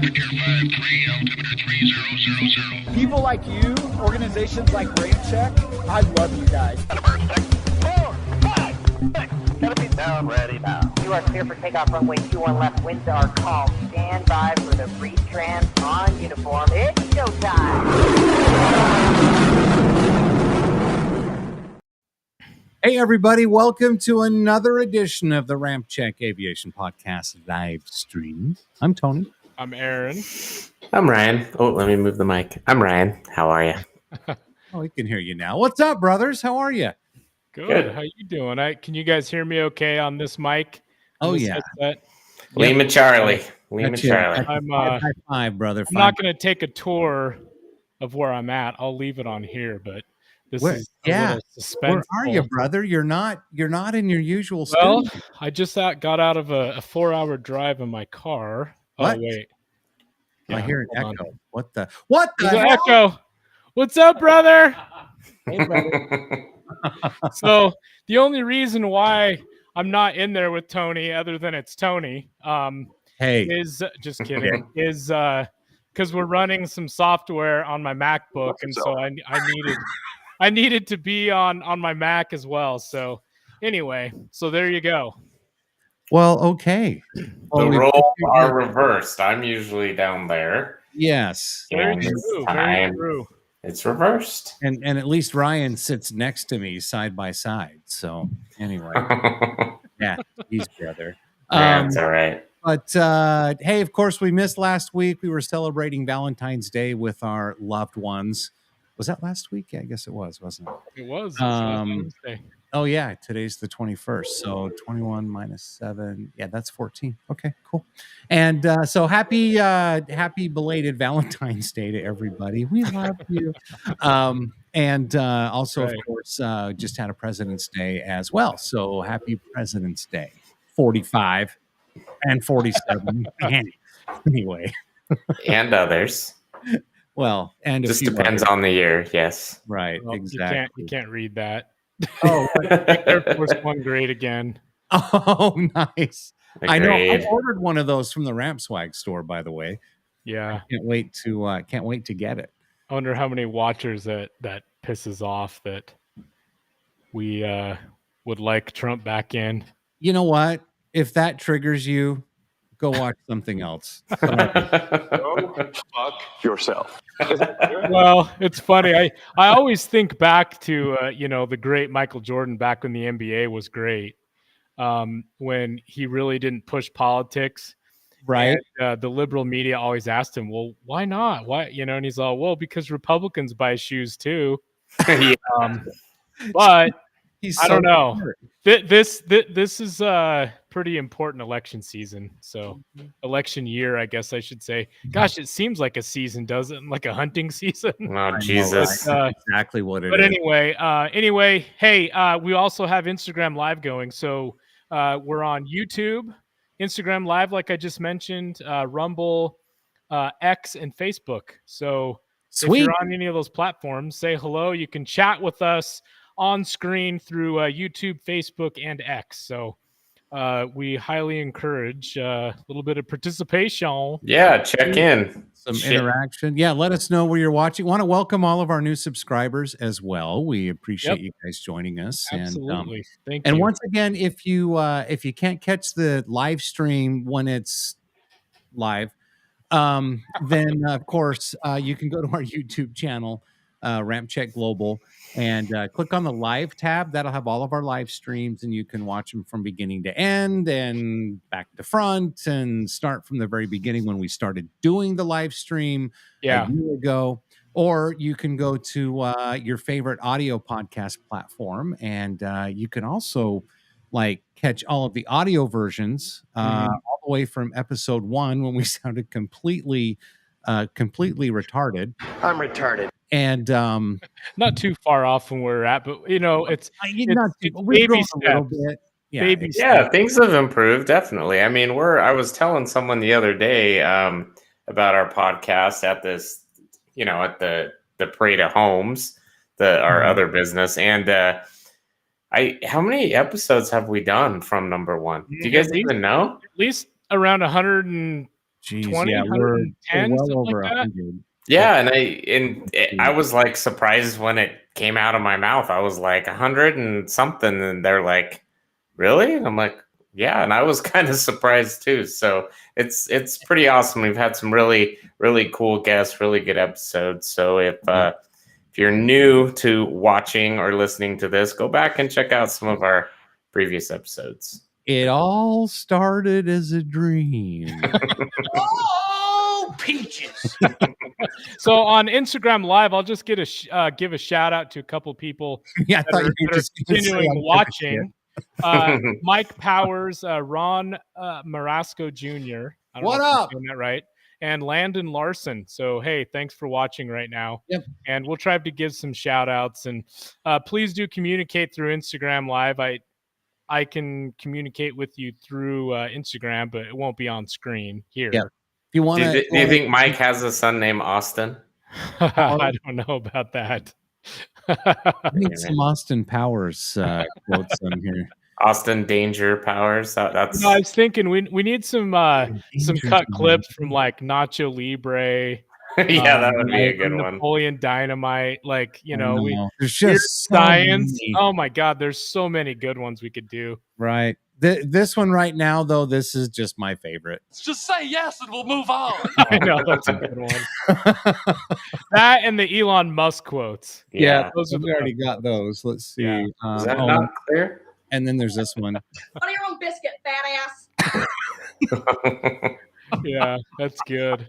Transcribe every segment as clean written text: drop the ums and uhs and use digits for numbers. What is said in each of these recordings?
temperature 53, altimeter 3000. People like you, organizations like RampCheck, I love you guys. 4, 5, 6, 17. Down, ready now. You are clear for takeoff runway 21 left. Winds are calm. Stand by for the retrans on uniform. It's showtime. Hey, everybody. Welcome to another edition of the RampCheck Aviation Podcast live stream. I'm Tony. I'm Aaron. I'm Ryan. Oh, let me move the mic. I'm Ryan. How are you? Oh, we can hear you now. What's up, brothers? How are you? Good. How you doing? Can you guys hear me okay on this mic? Oh, yeah. Headset? Lima Charlie. Lima Charlie. I'm high five, brother. I'm not going to take a tour of where I'm at. I'll leave it on here, but this is a little suspenseful. Where are you, brother? You're not in your usual Well, studio. I just got out of a 4-hour drive in my car. What? Oh, wait. I hear an hold echo. on. What the There's an hell? echo. What's up, brother? Hey, brother. So the only reason why I'm not in there with Tony, other than it's Tony, Hey. is just kidding. Is because we're running some software on my MacBook, and so I needed to be on my Mac as well. So anyway, so there you go. Well, okay. Well, The roles are reversed. I'm usually down there. Yes. Very And true. this Very time, true. it's reversed. And at least Ryan sits next to me side by side. So anyway, yeah, he's brother. That's all right. But hey, of course, we missed last week. We were celebrating Valentine's Day with our loved ones. Was that last week? Yeah, I guess it was, wasn't it? It was. Wednesday. Oh, yeah. Today's the 21st. So 21 minus 7. Yeah, that's 14. Okay, cool. And so happy belated Valentine's Day to everybody. We love you. And also, Right. of course, just had a President's Day as well. So happy President's Day. 45 and 47. Anyway. And others. Well, and Just depends on the year. Yes. Right. Well, Exactly. You can't read that. Oh, Air Force One grade again. oh, nice. I know. I Agreed. ordered one of those from the Ramp Swag store, by the way. Yeah. Can't wait to get it. I wonder how many watchers that pisses off that we would like Trump back in. You know what? If that triggers you, go watch something else. Go fuck yourself. Well, it's funny. I always think back to the great Michael Jordan back when the NBA was great, when he really didn't push politics. Right. And, the liberal media always asked him, "Well, why not? Why?" And he's all, "Well, because Republicans buy shoes too." Yeah. But He's I don't know. smart. This is a pretty important election season. So election year, I guess I should say. Gosh, it seems like a season, doesn't it? Like a hunting season. Oh, Jesus. That's exactly what it is. But anyway, hey, we also have Instagram Live going. So we're on YouTube, Instagram Live, like I just mentioned, Rumble, X, and Facebook. So Sweet. if you're on any of those platforms, say hello. You can chat with us on screen through YouTube, Facebook, and X. So we highly encourage a little bit of participation. Yeah, check in. Some Shit. interaction. Yeah, let us know where you're watching. Want to welcome all of our new subscribers as well. We appreciate you guys joining us. Absolutely. Thank you. And once again, if you can't catch the live stream when it's live, then of course you can go to our YouTube channel, RampCheck Global, and click on the live tab. That'll have all of our live streams, and you can watch them from beginning to end and back to front, and start from the very beginning when we started doing the live stream a year ago. Or you can go to your favorite audio podcast platform, and you can also catch all of the audio versions all the way from episode 1 when we sounded completely retarded. I'm retarded. And not too far off from where we're at, but it's we've grown baby a little steps. bit. Yeah, Baby Yeah, things have improved, definitely. I mean, I was telling someone the other day about our podcast at this, at the Parade of Homes, our other business. And how many episodes have we done from number 1? Do you guys even know? At least around 150 Jeez, 20, yeah, we're 110, well something over like that. 100. Yeah, I was like surprised when it came out of my mouth. I was like 100 and something, and they're like, "Really?" And I'm like, "Yeah," and I was kind of surprised too. So it's pretty awesome. We've had some really cool guests, really good episodes. So if you're new to watching or listening to this, go back and check out some of our previous episodes. It all started as a dream. Oh, peaches. So on Instagram Live, I'll just give a shout out to a couple people Yeah, I that thought are, you were that are just gonna say continuing I'm watching. Mike Powers, Ron Marasco Jr. I don't What know if I'm up? saying that right? And Landon Larson. So hey, thanks for watching right now. Yep. And we'll try to give some shout outs, and please do communicate through Instagram Live. I can communicate with you through Instagram, but it won't be on screen here. Yeah. If you want Do to, you think Mike has a son named Austin? I don't know about that. I need some Austin Powers quotes on here. Austin Danger Powers. That's. No, I was thinking we need some Danger cut Zone. clips from like Nacho Libre. Yeah, that would be a good from one. Napoleon Dynamite, like There's Weird just so Science. many. Oh my God, there's so many good ones we could do. Right. This one right now, though, this is just my favorite. Just say yes and we'll move on. I know that's a good one. That and the Elon Musk quotes. Yeah, those are we the already got those. Let's see. Yeah. Is that not clear? And then there's this one. On your own biscuit, fat ass. Yeah, that's good.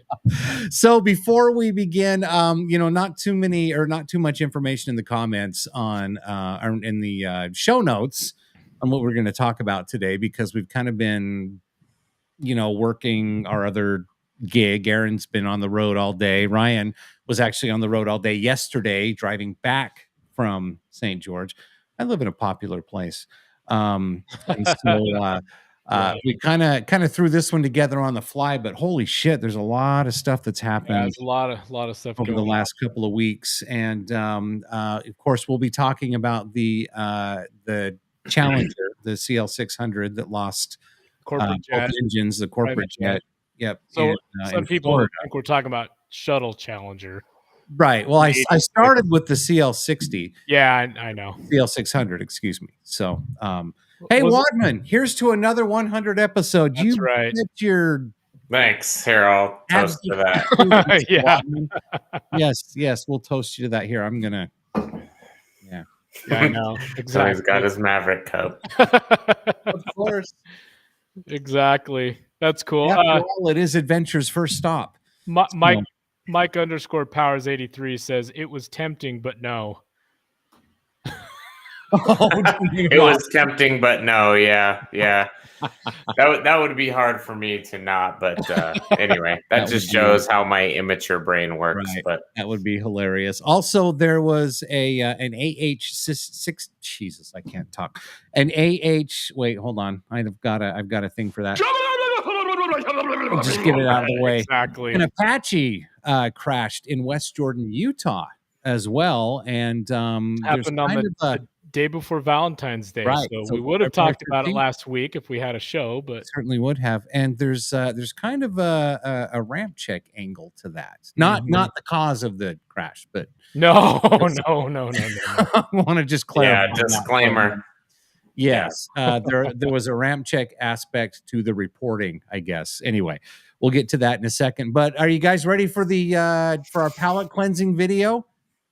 So before we begin, not too much information in the comments on or in the show notes on what we're going to talk about today, because we've kind of been, working our other gig. Aaron's been on the road all day. Ryan was actually on the road all day yesterday, driving back from St. George. I live in a popular place. And so we kind of threw this one together on the fly, but holy shit, there's a lot of stuff that's happened. There's a lot of stuff over the last couple of weeks, and of course we'll be talking about the Challenger, the CL600 that lost corporate jet engines, the corporate jet. Yep. So some people think we're talking about shuttle Challenger. Right. Well, I started with the CL60. Yeah, I know. CL600, excuse me. So, hey, Wadman, here's to another 100 episode. That's right. Thanks. Here, I'll toast to that. Yeah. Yes, we'll toast you to that. Here, I'm gonna. Yeah, I know. Exactly. So he's got his Maverick cup. Of course. Exactly. That's cool. Well, it is Adventure's first stop. Mike underscore Powers 83 says it was tempting, but no. It was tempting, but no. Yeah. That would be hard for me to not. But anyway, that just shows how my immature brain works. Right. But that would be hilarious. Also, there was an AH6. Jesus, I can't talk. An AH. Wait, hold on. I've got a thing for that. I'll just get it out of the way. Exactly. An Apache crashed in West Jordan, Utah, as well, and happened on the day before Valentine's Day. Right. So we would have talked about it last week if we had a show, but certainly would have. And there's kind of a RampCheck angle to that. Not the cause of the crash, but no. I want to just clarify. Yeah, disclaimer. Yes, there was a RampCheck aspect to the reporting, I guess. Anyway, we'll get to that in a second. But are you guys ready for for our palate cleansing video?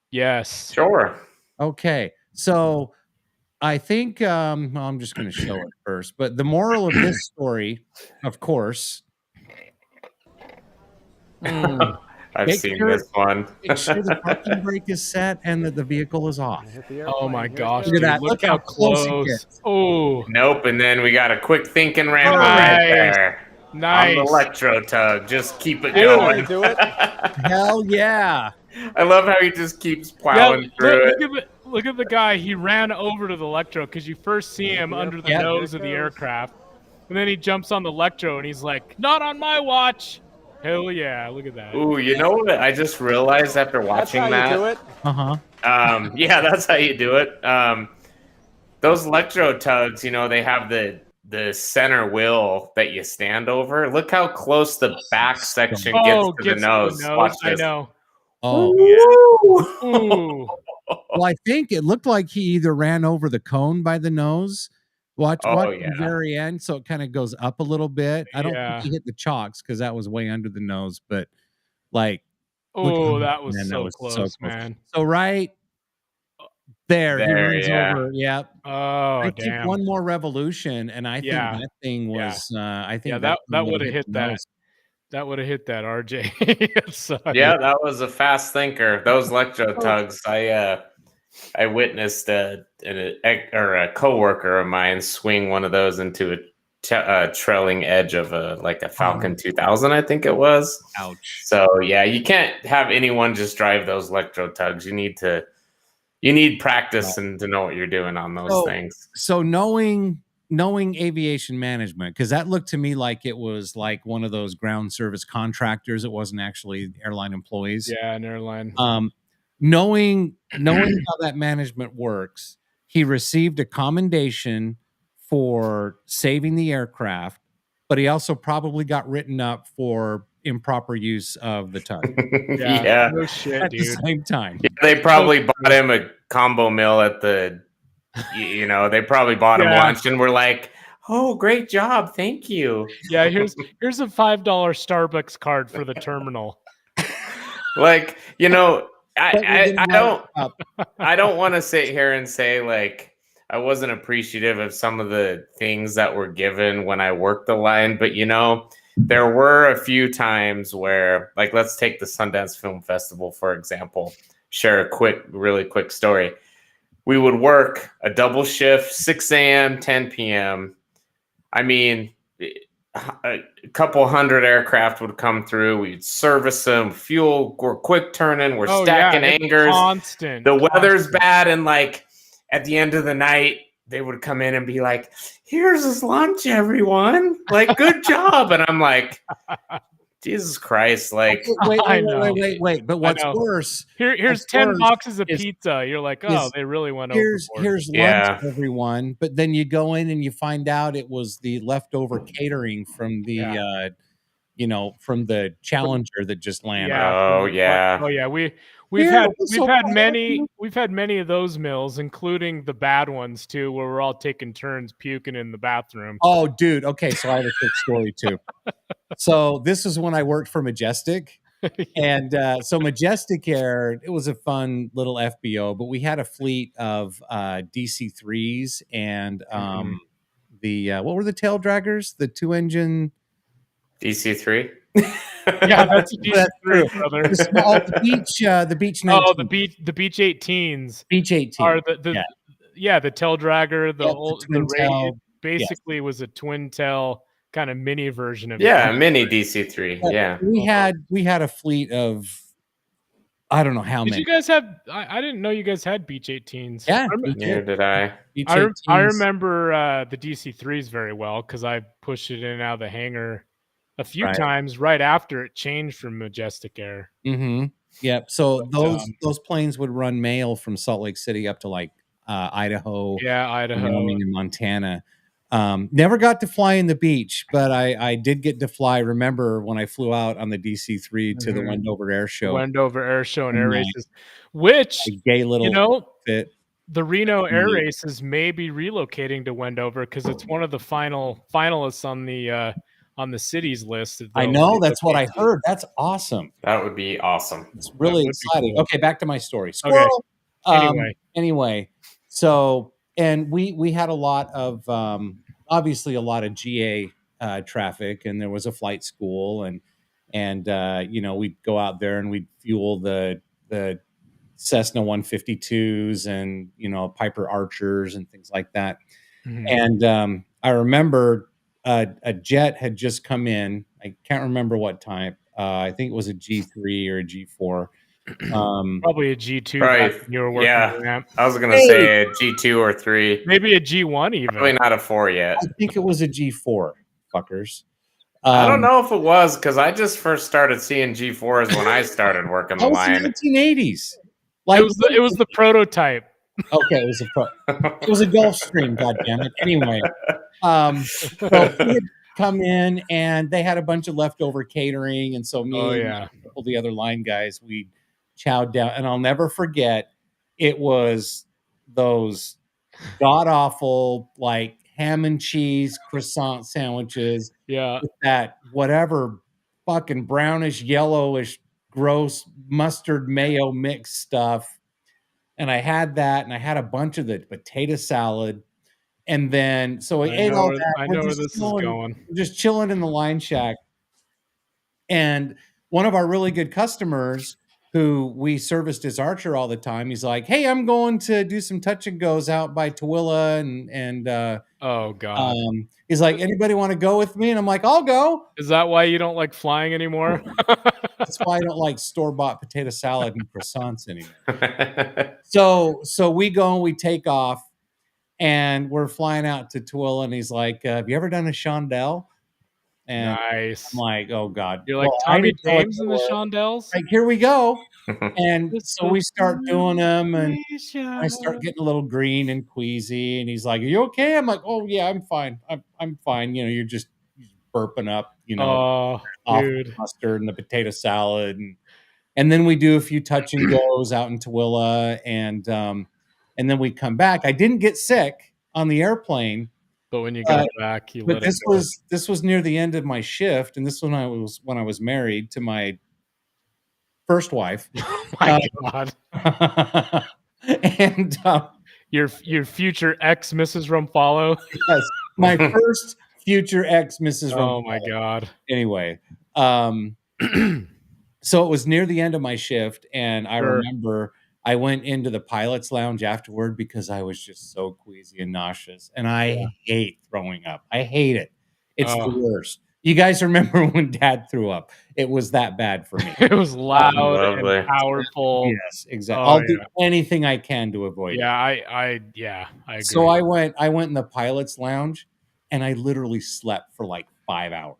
Yes. Sure. Okay. So I think I'm just going to show it first. But the moral of this story, of course. I've seen this one. Make sure the parking brake is set and that the vehicle is off. Oh my gosh! Look at that! Look how close! Oh, nope. And then we got a quick thinking ramp right there. Nice. On the electro tug. Just keep it going. Do it. Hell yeah! I love how he just keeps plowing through it. Look at the guy. He ran over to the electro because you first see him under the nose of the aircraft, and then he jumps on the electro and he's like, "Not on my watch." Hell yeah! Look at that. Ooh, you know what? I just realized after watching that. That's how you do it. Yeah, that's how you do it. Those electro tugs, they have the the center wheel that you stand over. Look how close the back section Oh, gets to the nose. Watch I this. know. Oh, yeah. Ooh. Well, I think it looked like he either ran over the cone by the nose. Watch Oh, the very end, so it kind of goes up a little bit. I don't think Yeah. he hit the chocks because that was way under the nose, but like, Oh, that was man, so close, man. So right there, he There, runs yeah. over. Yep. Oh, I damn. think one more revolution, and I think Yeah. that thing was. I think Yeah, that that thing would have would've hit the that. nose. That would have hit that RJ. It sucked. Yeah, that was a fast thinker. Those electro tugs. I witnessed a coworker of mine swing one of those into a trailing edge of a Falcon 2000, I think it was. Ouch. So yeah, you can't have anyone just drive those electro tugs. You need practice and to know what you're doing on those things. So knowing aviation management, because that looked to me like it was like one of those ground service contractors. It wasn't actually airline employees. Yeah, an airline. Knowing how that management works, he received a commendation for saving the aircraft, but he also probably got written up for improper use of the tug Yeah. No shit, at dude. the same time. Yeah, they probably bought him a combo meal at the, they probably bought him lunch and were like, "Oh, great job, thank you." Yeah, here's a $5 Starbucks card for the terminal. Like, I don't want to sit here and say like I wasn't appreciative of some of the things that were given when I worked the line, but there were a few times where, like, let's take the Sundance Film Festival for example. Share a really quick story. We would work a double shift, 6 a.m., 10 p.m. I mean, a couple hundred aircraft would come through. We'd service them, fuel, we're quick turning, we're stacking hangars. The weather's bad, and like at the end of the night, they would come in and be like, "Here's his lunch, everyone. Like, good job." And I'm like, Jesus Christ! Like, wait. But what's worse? Here's 10 boxes of pizza. You're like, oh, they really went overboard. Here's lunch, everyone. But then you go in and you find out it was the leftover catering from the, from the Challenger that just landed. Oh yeah. We've had many of those meals, including the bad ones too, where we're all taking turns puking in the bathroom. Oh, dude. Okay, so I have a quick story too. So this is when I worked for Majestic, and so Majestic Air, it was a fun little FBO, but we had a fleet of DC-3s and what were the tail draggers? The 2-engine DC-3. Yeah, that's a DC-3, brother. The Beach 19. Oh, the Beach 18s. Beach 18 are the tail dragger, the tail. Basically was a twin tail kind of mini version of it. Mini DC-3. Yeah. We had a fleet of I don't know how many. Did you guys have I didn't know you guys had Beach 18s. Yeah. Neither did I. I remember the DC-3s very well because I pushed it in and out of the hangar a few times right after it changed from Majestic Air. Mm-hmm. Yep. So those planes would run mail from Salt Lake City up to like Idaho. Yeah, Idaho. Wyoming and Montana. Never got to fly in the beach, but I did get to fly. Remember when I flew out on the DC-3 to the Wendover Air Show. Wendover Air Show and Air Races, which a gay little fit. The Reno Air Races may be relocating to Wendover because it's one of the finalists on the city's list. I know, that's what I heard. That's awesome. That would be awesome. It's really exciting. Cool. Okay, back to my story. Squirrel. Okay. Anyway, so and we had a lot of obviously a lot of GA traffic, and there was a flight school, and we'd go out there and we'd fuel the Cessna 152s and Piper Archers and things like that. Mm-hmm. And I remember a jet had just come in. I can't remember what type. I think it was a G3 or a G4. Probably a G2. Right. You were working on that. I was going to say a G2 or 3. Maybe a G1 even. Probably not a 4 yet. I think it was a G4, fuckers. I don't know if it was because I just first started seeing G4s when I started working the line. In the 1980s. Like it was the prototype. Okay, it was a pro. It was a Gulfstream. God damn it. Anyway, so he had come in and they had a bunch of leftover catering, and so me and a couple of the other line guys, we chowed down, and I'll never forget. It was those god awful like ham and cheese croissant sandwiches. Yeah. With that whatever fucking brownish, yellowish, gross mustard mayo mix stuff. And I had that, and I had a bunch of the potato salad. And then, so we ate all that. I know where this is going. We're just chilling in the line shack. And one of our really good customers who we serviced as Archer all the time, he's like, hey, I'm going to do some touch and goes out by Tooele. And oh, God. He's like, anybody want to go with me? And I'm like, I'll go. Is that why you don't like flying anymore? That's why I don't like store-bought potato salad and croissants anymore. So we go and we take off, and we're flying out to Tooele, and he's like, have you ever done a chandelle? And nice. I'm like, oh God. You're like Tommy James in the chandelles? Like, here we go. And so we start doing them, and I start getting a little green and queasy, and he's like, are you okay? I'm like, oh yeah, I'm fine. I'm fine. You know, you're just burping up, you know, off the mustard and the potato salad. And then we do a few touch and goes out in Tooele, and then we come back. I didn't get sick on the airplane. But when you got back, you let it go. This was near the end of my shift, and this when I was married to my first wife. Oh my God. And your future ex, Mrs. Rumpalo. Yes, my first future ex, Mrs. Rumpalo. Oh my God. Anyway, so it was near the end of my shift, and I remember I went into the pilot's lounge afterward because I was just so queasy and nauseous, and I hate throwing up. I hate it. It's the worst. You guys remember when Dad threw up? It was that bad for me. It was loud and powerful. Yes, exactly. I'll do anything I can to avoid it. I agree. So I went in the pilot's lounge, and I literally slept for like 5 hours.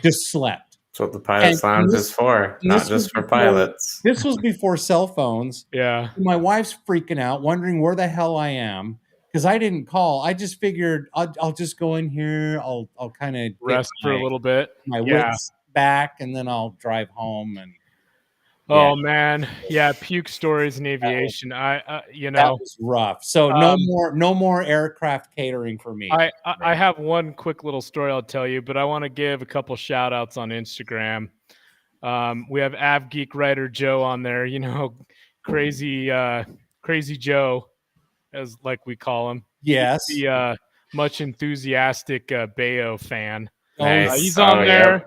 Just slept. That's what the pilot's lounge is for, not just for pilots. This was before cell phones. Yeah. My wife's freaking out, wondering where the hell I am, because I didn't call. I just figured I'll just go in here. I'll kind of rest for a little bit. My wits back, and then I'll drive home. And oh man, puke stories in aviation. That was rough. So no more aircraft catering for me. I have one quick little story I'll tell you, but I want to give a couple shout outs on Instagram. We have AvGeek writer Joe on there, you know, crazy Joe, as like we call him. Yes. The much enthusiastic Bayo fan. Nice. He's on there.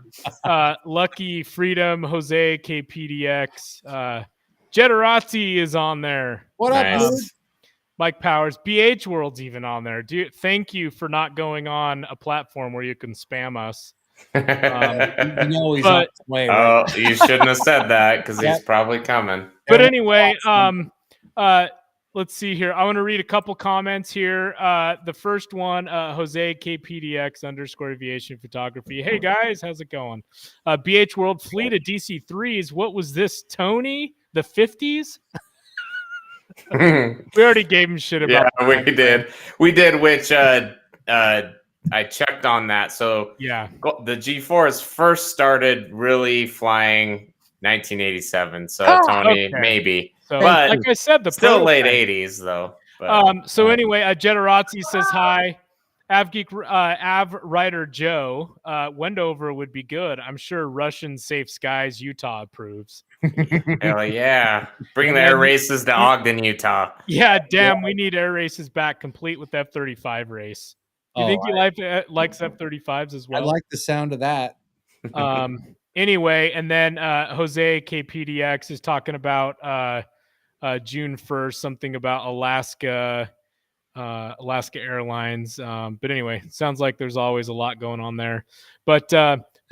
Lucky Freedom, Jose KPDX, Jetterazzi is on there. What up, dude? Mike Powers, BH World's even on there. Thank you for not going on a platform where you can spam us. You know he's on his way, right? Oh, you shouldn't have said that because he's probably coming. But anyway, let's see here. I want to read a couple comments here. The first one, Jose KPDX _ aviation photography. Hey guys, how's it going? BH World fleet of DC-3s. What was this, Tony? The 50s? We already gave him shit about that. We did. We did, which I checked on that. So the G4s first started really flying 1987. So Tony, maybe. So, but like I said, the still late 80s though. But, so anyway, Jetterazzi says hi. AvGeek Av writer Joe, Wendover would be good. I'm sure Russian Safe Skies Utah approves. Hell yeah! Bring the air races to Ogden, Utah. Yeah, damn, we need air races back, complete with F-35 race. You think he likes F-35s as well? I like the sound of that. Anyway, and then Jose KPDX is talking about June 1st, something about Alaska Airlines. But anyway, sounds like there's always a lot going on there. But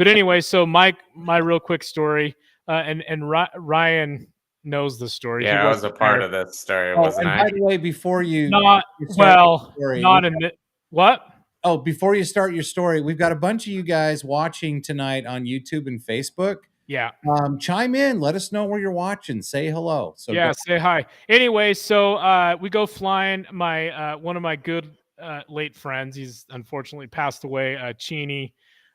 anyway, so my real quick story, and Ryan knows the story. Yeah, I was a part of that story, wasn't I? By the way, before you what? Oh, before you start your story, we've got a bunch of you guys watching tonight on YouTube and Facebook. Yeah. Chime in. Let us know where you're watching. Say hello. So Yeah, go. say hi. Anyway, so we go flying. My one of my good late friends, he's unfortunately passed away, Cheney.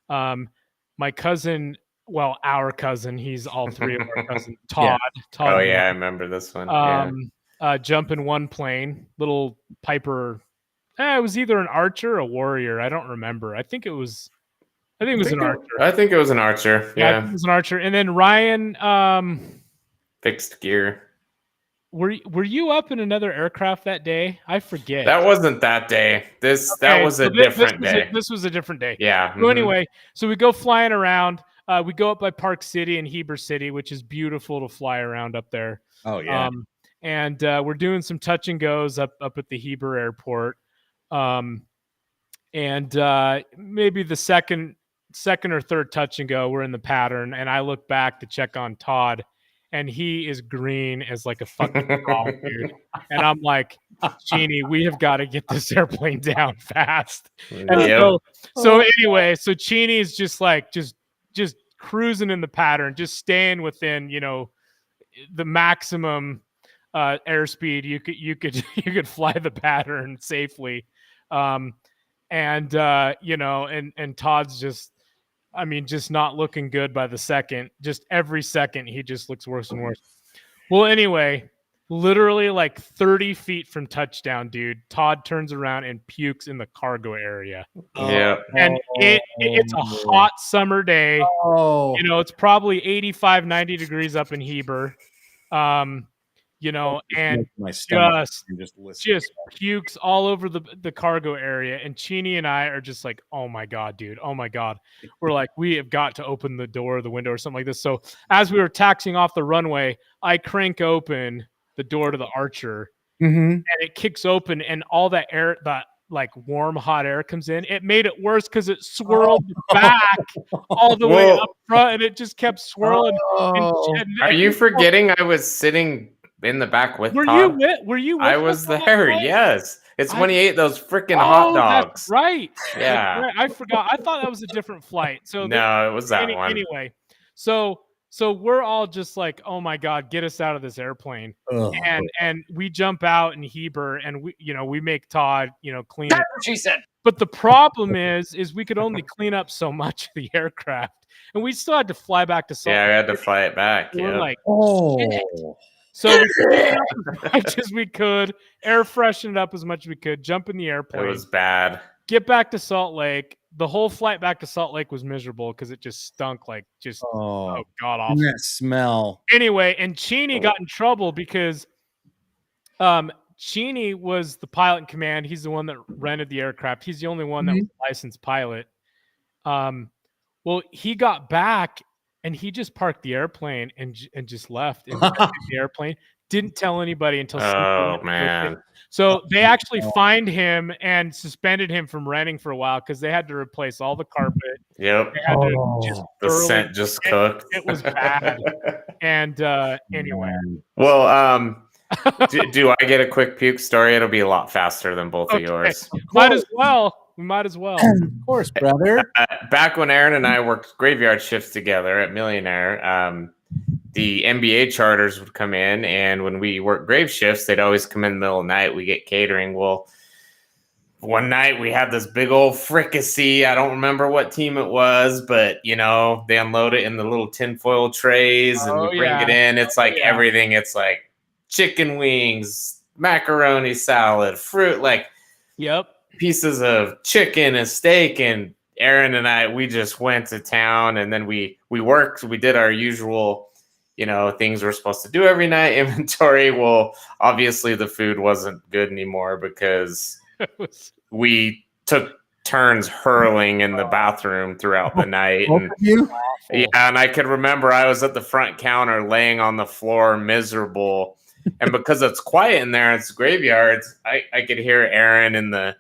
My cousin, well, our cousin, he's all three of our cousins. Yeah. Todd. Oh yeah, I remember this one. Yeah. Jump in one plane, little Piper. It was either an Archer or a Warrior. I don't remember. I think it was an Archer. I think it was an Archer. Yeah, I Yeah. think it was an Archer. And then Ryan, Fixed gear. were you up in another aircraft that day? I forget. That wasn't that day. That was a different day. This was a different day. Yeah. So anyway, so we go flying around. We go up by Park City and Heber City, which is beautiful to fly around up there. Oh yeah. And we're doing some touch and goes up at the Heber Airport. And maybe the second or third touch and go, we're in the pattern, and I look back to check on Todd, and he is green as like a fucking frog, dude. And I'm like, Jeannie, we have got to get this airplane down fast. And so anyway, so Cheney is just like just cruising in the pattern, just staying within, the maximum airspeed you could fly the pattern safely. And Todd's just not looking good by the second. Just every second he just looks worse and worse. Well, anyway, literally like 30 feet from touchdown, dude, Todd turns around and pukes in the cargo area. Yeah. And it's a hot summer day. Oh. It's probably 85, 90 degrees up in Heber. And my stomach just pukes all over the cargo area. And Cheney and I are just like, oh my God, dude. Oh my God. We're like, we have got to open the door or the window or something like this. So as we were taxiing off the runway, I crank open the door to the Archer and it kicks open, and all that air, that like warm, hot air comes in. It made it worse because it swirled back all the way up front, and it just kept swirling. Are you forgetting I was sitting in the back with Todd? Were you with I was there. Yes. It's when he ate those freaking hot dogs. That's right. Yeah. That's right. I forgot. I thought that was a different flight. So no, it was that one. Anyway, so we're all just like, oh my God, get us out of this airplane. And we jump out in Heber, and we make Todd, clean That's it. what she said. But the problem is we could only clean up so much of the aircraft, and we still had to fly back to Salt Lake. Yeah, we had to fly it back. We're like, shit. So we cleaned it up as much as we could, air freshened it up as much as we could, jump in the airplane. It was bad. Get back to Salt Lake. The whole flight back to Salt Lake was miserable because it just stunk like god awful. That smell. Anyway, and Cheney got in trouble because Cheney was the pilot in command. He's the one that rented the aircraft. He's the only one that was a licensed pilot. Well, he got back and he just parked the airplane and just left in the airplane. Didn't tell anybody until. Oh man! So they actually fined him and suspended him from renting for a while because they had to replace all the carpet. Yep. The scent just cooked. It was bad. And anyway. Well, do I get a quick puke story? It'll be a lot faster than both of yours. Might as well. We might as well. Of course, brother. Back when Aaron and I worked graveyard shifts together at Millionaire, the NBA charters would come in, and when we worked grave shifts, they'd always come in the middle of the night. We get catering. Well, one night we had this big old fricassee. I don't remember what team it was, but they unload it in the little tinfoil trays and we bring it in. It's like everything. It's like chicken wings, macaroni salad, fruit, like pieces of chicken and steak. And Aaron and I, we just went to town, and then we worked. We did our usual, things we're supposed to do every night, inventory. Well, obviously the food wasn't good anymore because we took turns hurling in the bathroom throughout the night. And, and I could remember I was at the front counter laying on the floor miserable. And because it's quiet in there, it's graveyards, I could hear Aaron in the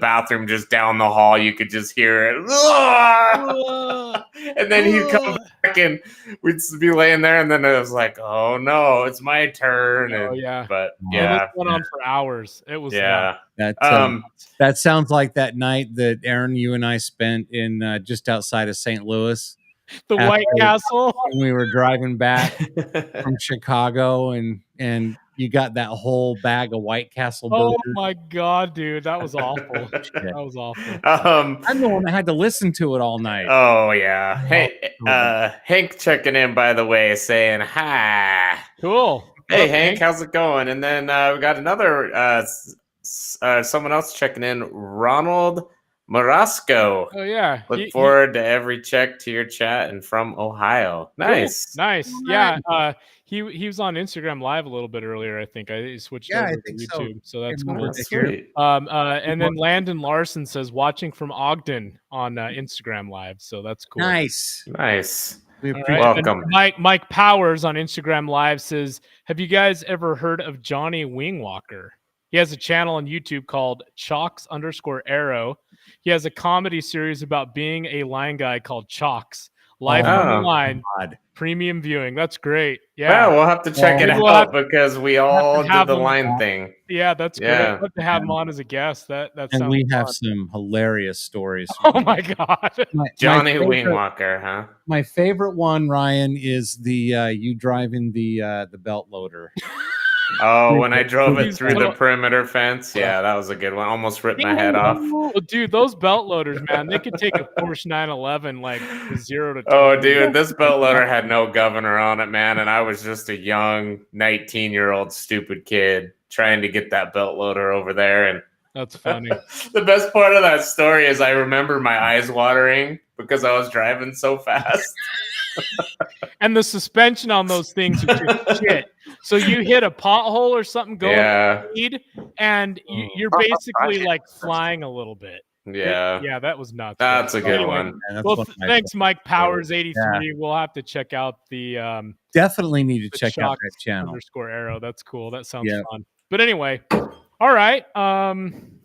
bathroom just down the hall. You could just hear it. And then he'd come back and we'd be laying there. And then it was like, oh no, it's my turn. But it went on for hours. It was that sounds like that night that Aaron, you and I spent in just outside of St. Louis. The After- White Castle. when we were driving back from Chicago, and you got that whole bag of White Castle Oh burgers. my god, dude, that was awful. That was awful. I'm the one that had to listen to it all night. Oh yeah. Hey, Hank checking in, by the way, saying hi. Cool. Hey, Up, Hank, how's it going? And then we got another someone else checking in, Ronald Marasco. Oh yeah. Look forward to every check to your chat and from Ohio. Nice. Cool. Nice. Yeah. He was on Instagram Live a little bit earlier, I think. I switched over to YouTube. So that's cool. Sweet. And then Landon Larson says watching from Ogden on Instagram Live. So that's cool. Nice. We appreciate welcome. Mike Powers on Instagram Live says, have you guys ever heard of Johnny Wingwalker? He has a channel on YouTube called Chalks_Arrow. He has a comedy series about being a line guy called Chalks. Live on the line. Premium viewing. That's great. Yeah. Well, we'll have to check it out because we all did the line thing. Yeah, that's great. I'd love to have him on as a guest. That and sounds we have fun. some hilarious stories. Oh my god. Johnny Wingwalker, huh? My favorite one, Ryan, is the you driving the belt loader. Oh, when I drove it through the perimeter fence. Yeah, that was a good one. Almost ripped my head off. Well, dude, those belt loaders, man, they could take a Porsche 911 like 0 to 10. Oh, dude, this belt loader had no governor on it, man. And I was just a young 19-year-old stupid kid trying to get that belt loader over there. And that's funny. The best part of that story is I remember my eyes watering because I was driving so fast. And the suspension on those things is just shit. So you hit a pothole or something going speed, and you're basically like flying a little bit. Yeah. That was nuts. That's a good one. Well, thanks, Mike Powers 83. Yeah. We'll have to check out the definitely need to check out that channel. _Arrow. That's cool. That sounds fun. But anyway, all right.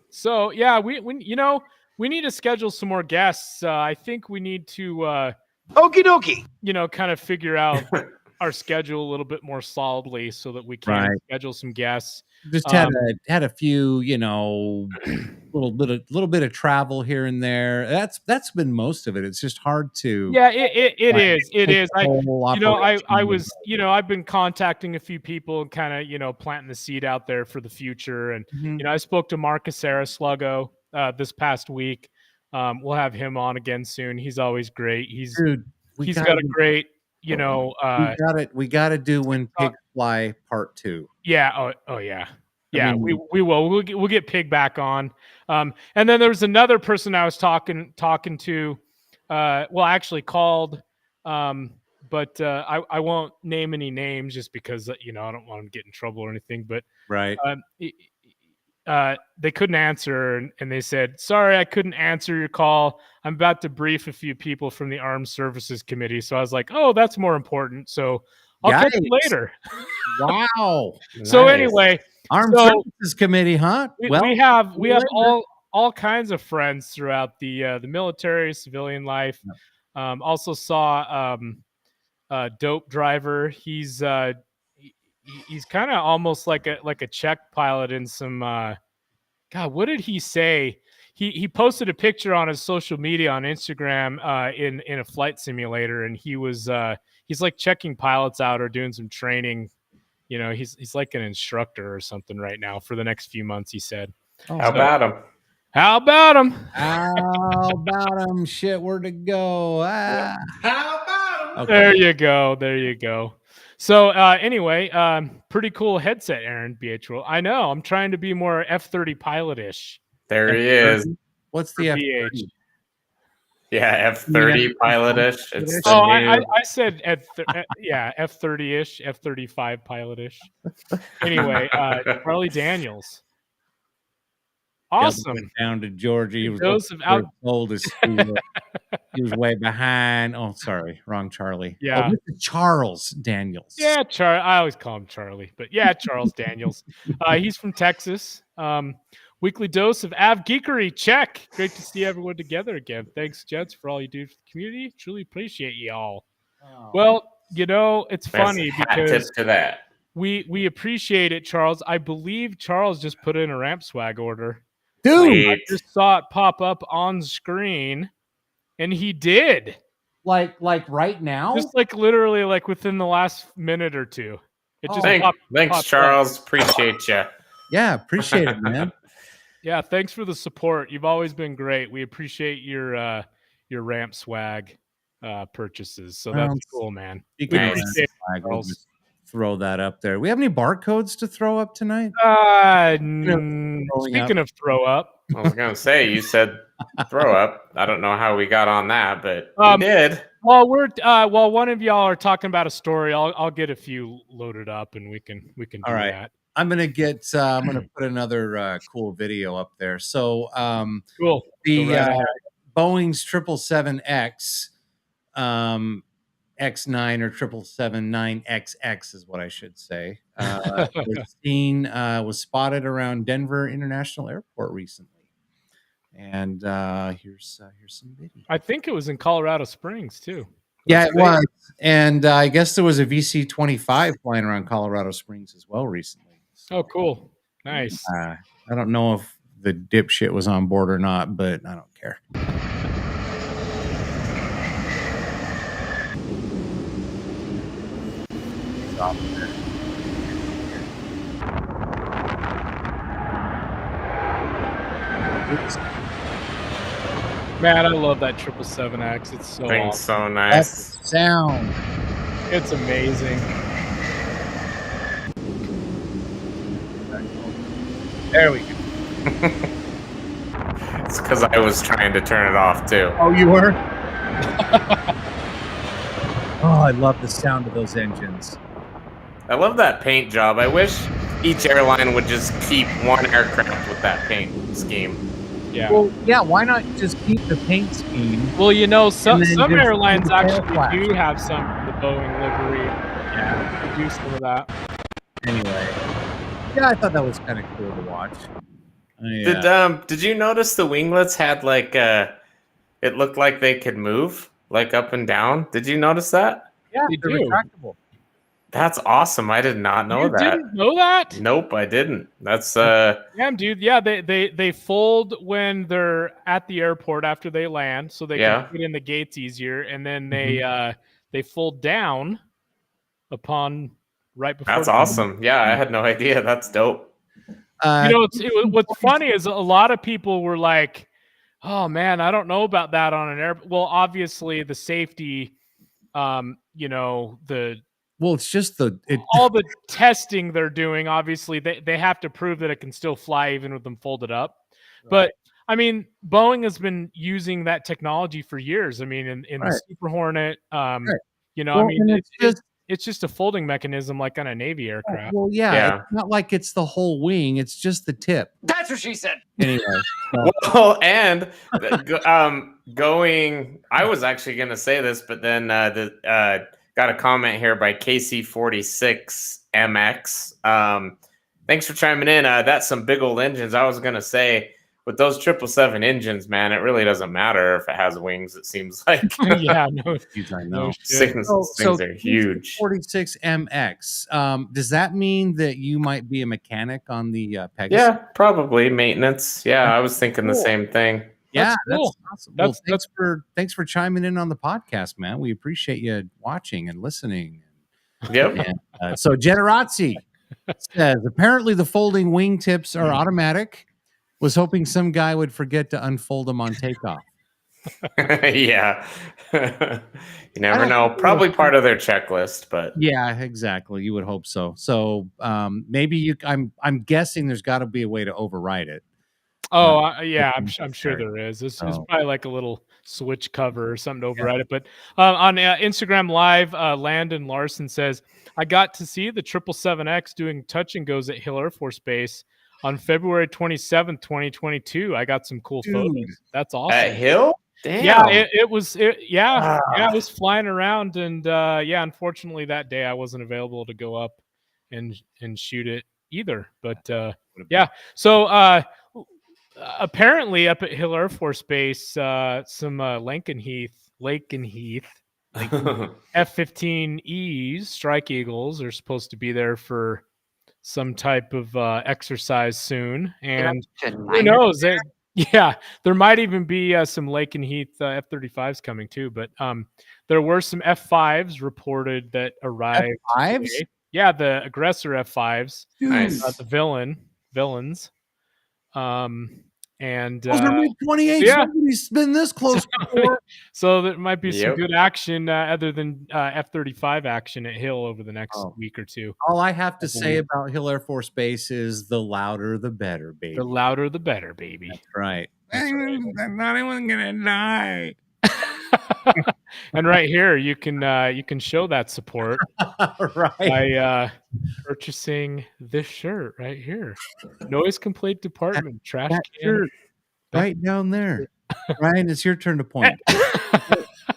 So yeah, we we need to schedule some more guests. I think we need to okie dokie. Kind of figure out our schedule a little bit more solidly so that we can schedule some guests. Just had a few, little bit of travel here and there. That's been most of it. It's just hard to. Yeah, it is. I was, I've been contacting a few people and kind of, planting the seed out there for the future. And I spoke to Marcus Sluggo this past week. We'll have him on again soon. He's always great. He's got a great, we got to do When Pigs Fly Part 2. Yeah. Oh yeah. Yeah, we will. We'll get Pig back on. And then there was another person I was talking to. Actually called. But I won't name any names just because I don't want him to get in trouble or anything. But they couldn't answer, and they said, "Sorry, I couldn't answer your call. I'm about to brief a few people from the Armed Services Committee." So I was like, "Oh, that's more important." So I'll catch you later. Wow. So anyway, Armed Services Committee, huh? We have all kinds of friends throughout the military, civilian life. Also saw Dope Driver. He's kind of almost like a Czech pilot in some. God, what did he say? He posted a picture on his social media on Instagram in a flight simulator, and he's like checking pilots out or doing some training. He's like an instructor or something right now for the next few months, he said. How about him? How about him? How about him? Shit, where to go? How about him? Okay. There you go. So anyway, pretty cool headset, Aaron BH. I know. I'm trying to be more F-30 pilot-ish. There he is. What's the F-30? Yeah, F-30 pilot-ish. I said F-30-ish, F-35 pilot-ish. Anyway, Charlie Daniels. Awesome. Down to Georgia. He was oldest. He was way behind. Oh, sorry, wrong Charlie. Yeah, Charles Daniels. Yeah, I always call him Charlie, but yeah, Charles Daniels. He's from Texas. Weekly dose of Av Geekery. Check. Great to see everyone together again. Thanks, Jets, for all you do for the community. Truly appreciate you all. Oh. Well, it's funny because to that. We appreciate it, Charles. I believe Charles just put in a ramp swag order. Dude, I just saw it pop up on screen, and he did. Like right now? Just like literally like within the last minute or two. It just Thanks, popped up. Charles. Appreciate you. Yeah, appreciate it, man. Yeah, thanks for the support. You've always been great. We appreciate your ramp swag purchases. So that's cool, man. You We can appreciate it, we'll Charles. just throw that up there. We have any barcodes to throw up tonight? Speaking of throw up, I was gonna say you said throw up. I don't know how we got on that, but we did. Well, while one of y'all are talking about a story, I'll get a few loaded up and we can do that. I'm gonna put another cool video up there. So cool. The Boeing's 777X X9 or 777-9XX is what I should say. Was spotted around Denver International Airport recently. And here's some video. I think it was in Colorado Springs too. Yeah, it was. And I guess there was a VC-25 flying around Colorado Springs as well recently. So, oh, cool. Nice. I don't know if the dipshit was on board or not, but I don't care. Man, I love that 777X. It's so awesome. So nice. That sound. It's amazing. There we go. It's because I was trying to turn it off too. Oh, you were? Oh, I love the sound of those engines. I love that paint job. I wish each airline would just keep one aircraft with that paint scheme. Yeah. Well, yeah. Why not just keep the paint scheme? Well, you know, some airlines do actually do have some of the Boeing livery. Yeah, they do some of that. Anyway, yeah, I thought that was kind of cool to watch. Did you notice the winglets had like it looked like they could move like up and down? Did you notice that? Yeah, they're retractable. That's awesome. I did not know that. You didn't know that? Nope, I didn't. That's Damn, dude. Yeah, they fold when they're at the airport after they land, so they can get in the gates easier, and then they fold down upon right before. That's awesome. Yeah, I had no idea. That's dope. You know, what's funny is a lot of people were like, "Oh man, I don't know about that on an air." Well, obviously the safety, you know, it's just all the testing they're doing. Obviously, they have to prove that it can still fly even with them folded up. Right. But I mean, Boeing has been using that technology for years. I mean, in the Super Hornet, you know, well, I mean, it's just a folding mechanism like on a Navy aircraft. Well, yeah. It's not like it's the whole wing; it's just the tip. That's what she said. Anyway, well, and going, I was actually going to say this, but then got a comment here by KC46MX. Thanks for chiming in. That's some big old engines. I was going to say, with those 777 engines, man, it really doesn't matter if it has wings, it seems like. Yeah, no, I know. Things are huge. 46MX. Does that mean that you might be a mechanic on the Pegasus? Yeah, probably maintenance. Yeah, I was thinking the same thing. Yeah, that's cool. Awesome. Thanks for chiming in on the podcast, man. We appreciate you watching and listening. Yep. And, so Generazzi says apparently the folding wing tips are automatic. Was hoping some guy would forget to unfold them on takeoff. Yeah. You never know. Probably part of their checklist, but yeah, exactly. You would hope so. So maybe I'm guessing there's got to be a way to override it. Oh, yeah, I'm sure there is. This is probably like a little switch cover or something to override it. But on Instagram Live, Landon Larson says, I got to see the 777X doing touch and goes at Hill Air Force Base on February 27th, 2022. I got some cool photos. That's awesome. At Hill? Damn. Yeah, it was flying around. And unfortunately that day I wasn't available to go up and shoot it either. But so apparently up at Hill Air Force Base, some Lakenheath F-15Es, Strike Eagles, are supposed to be there for some type of exercise soon. And who knows? Yeah, there might even be some Lake and Heath F-35s coming too, but there were some F-5s reported that arrived F5s? today. Yeah, the aggressor F-5s, Nice. the villains. And Those are MiG-28s. yeah. Nobody's been this close before. So there might be some Yep. good action other than F-35 action at Hill over the next week or two. All I have to say about Hill Air Force Base is the louder, the better, baby. The louder, the better, baby. That's right. Not even gonna die. And right here, you can show that support Right. by purchasing this shirt right here. Noise Complaint Department trash That can. shirt right down there. Ryan, it's your turn to point.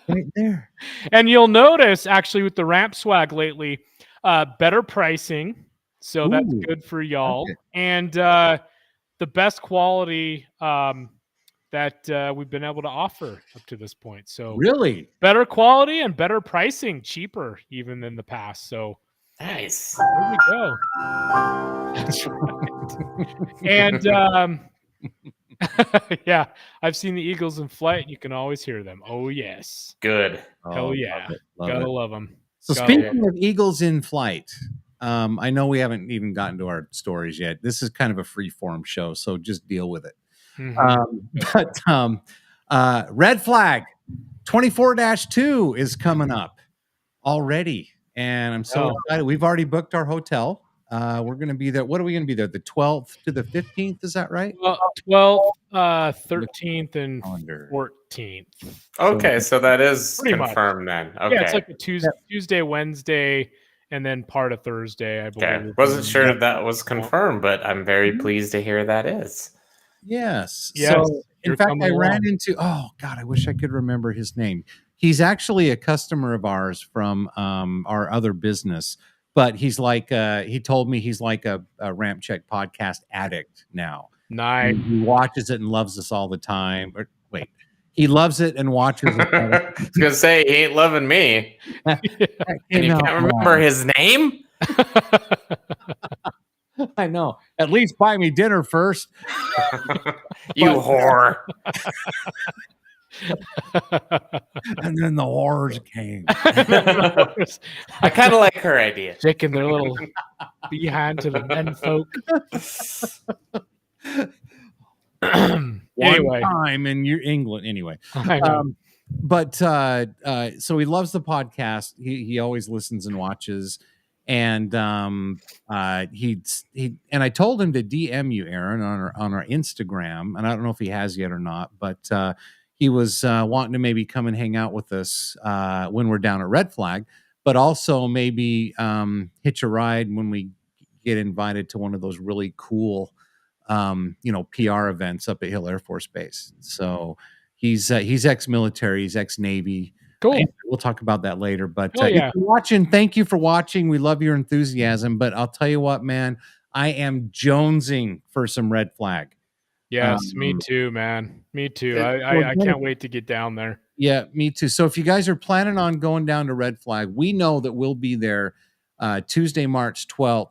Right there. And you'll notice actually with the ramp swag lately, better pricing. So that's Ooh, good for y'all. okay. And the best quality that we've been able to offer up to this point. So Really? better quality and better pricing, cheaper even than the past. So Nice. there we go. That's right. And yeah, I've seen the Eagles in flight. You can always hear them. Oh yes. Good. Hell yeah. Gotta love them. So speaking of Eagles in flight, I know we haven't even gotten to our stories yet. This is kind of a free form show, so just deal with it. Red Flag 24-2 is coming up already, and I'm so excited. We've already booked our hotel. We're going to be there. What are we going to be there? The 12th to the 15th? Is that right? 12th, 13th, and 14th. Okay, so that is Pretty much. confirmed then. Okay. Yeah, it's like a Tuesday, Wednesday, and then part of Thursday, I believe. Okay. Wasn't sure if that was confirmed, but I'm very pleased to hear that is. Yes. Yes. So, in fact, I ran into, oh, God, I wish I could remember his name. He's actually a customer of ours from our other business. But he's like, he told me he's like a RampCheck podcast addict now. Nice. He watches it and loves us all the time. Or wait, he loves it and watches it. I was going to say, he ain't loving me. And you can't remember his name? I know. At least buy me dinner first. You whore. And then the horrors came. I kind of like her idea. Sticking their little behind to the men folk. Anyway, time in England. Anyway, but so he loves the podcast. He always listens and watches, and he and I told him to DM you, Aaron, on our Instagram, and I don't know if he has yet or not, but he was wanting to maybe come and hang out with us when we're down at Red Flag, but also maybe hitch a ride when we get invited to one of those really cool PR events up at Hill Air Force Base. So he's ex-military, he's ex-Navy. Cool. We'll talk about that later. But if you're watching, thank you for watching. We love your enthusiasm. But I'll tell you what, man, I am jonesing for some Red Flag. Yes, me too, man. Me too. I can't wait to get down there. Yeah, me too. So if you guys are planning on going down to Red Flag, we know that we'll be there Tuesday, March 12th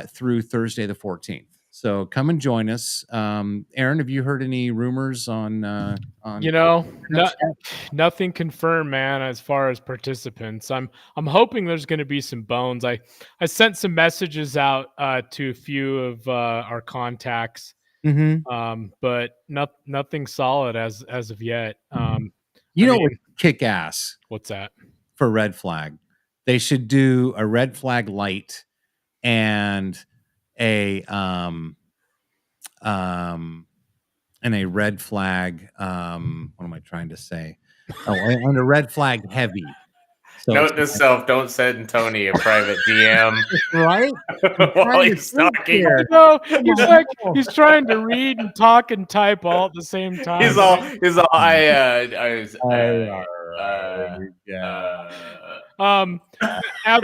through Thursday, the 14th. So come and join us. Aaron, have you heard any rumors on nothing confirmed, man, as far as participants. I'm hoping there's going to be some bones. I sent some messages out to a few of our contacts. But nothing solid as of yet. What kick ass? What's that? For Red Flag, they should do a Red Flag light and a Red Flag. What am I trying to say? And a Red Flag heavy. So note to self: don't send Tony a private DM. Right? While he's talking. No, he's trying to read and talk and type all at the same time. He's all.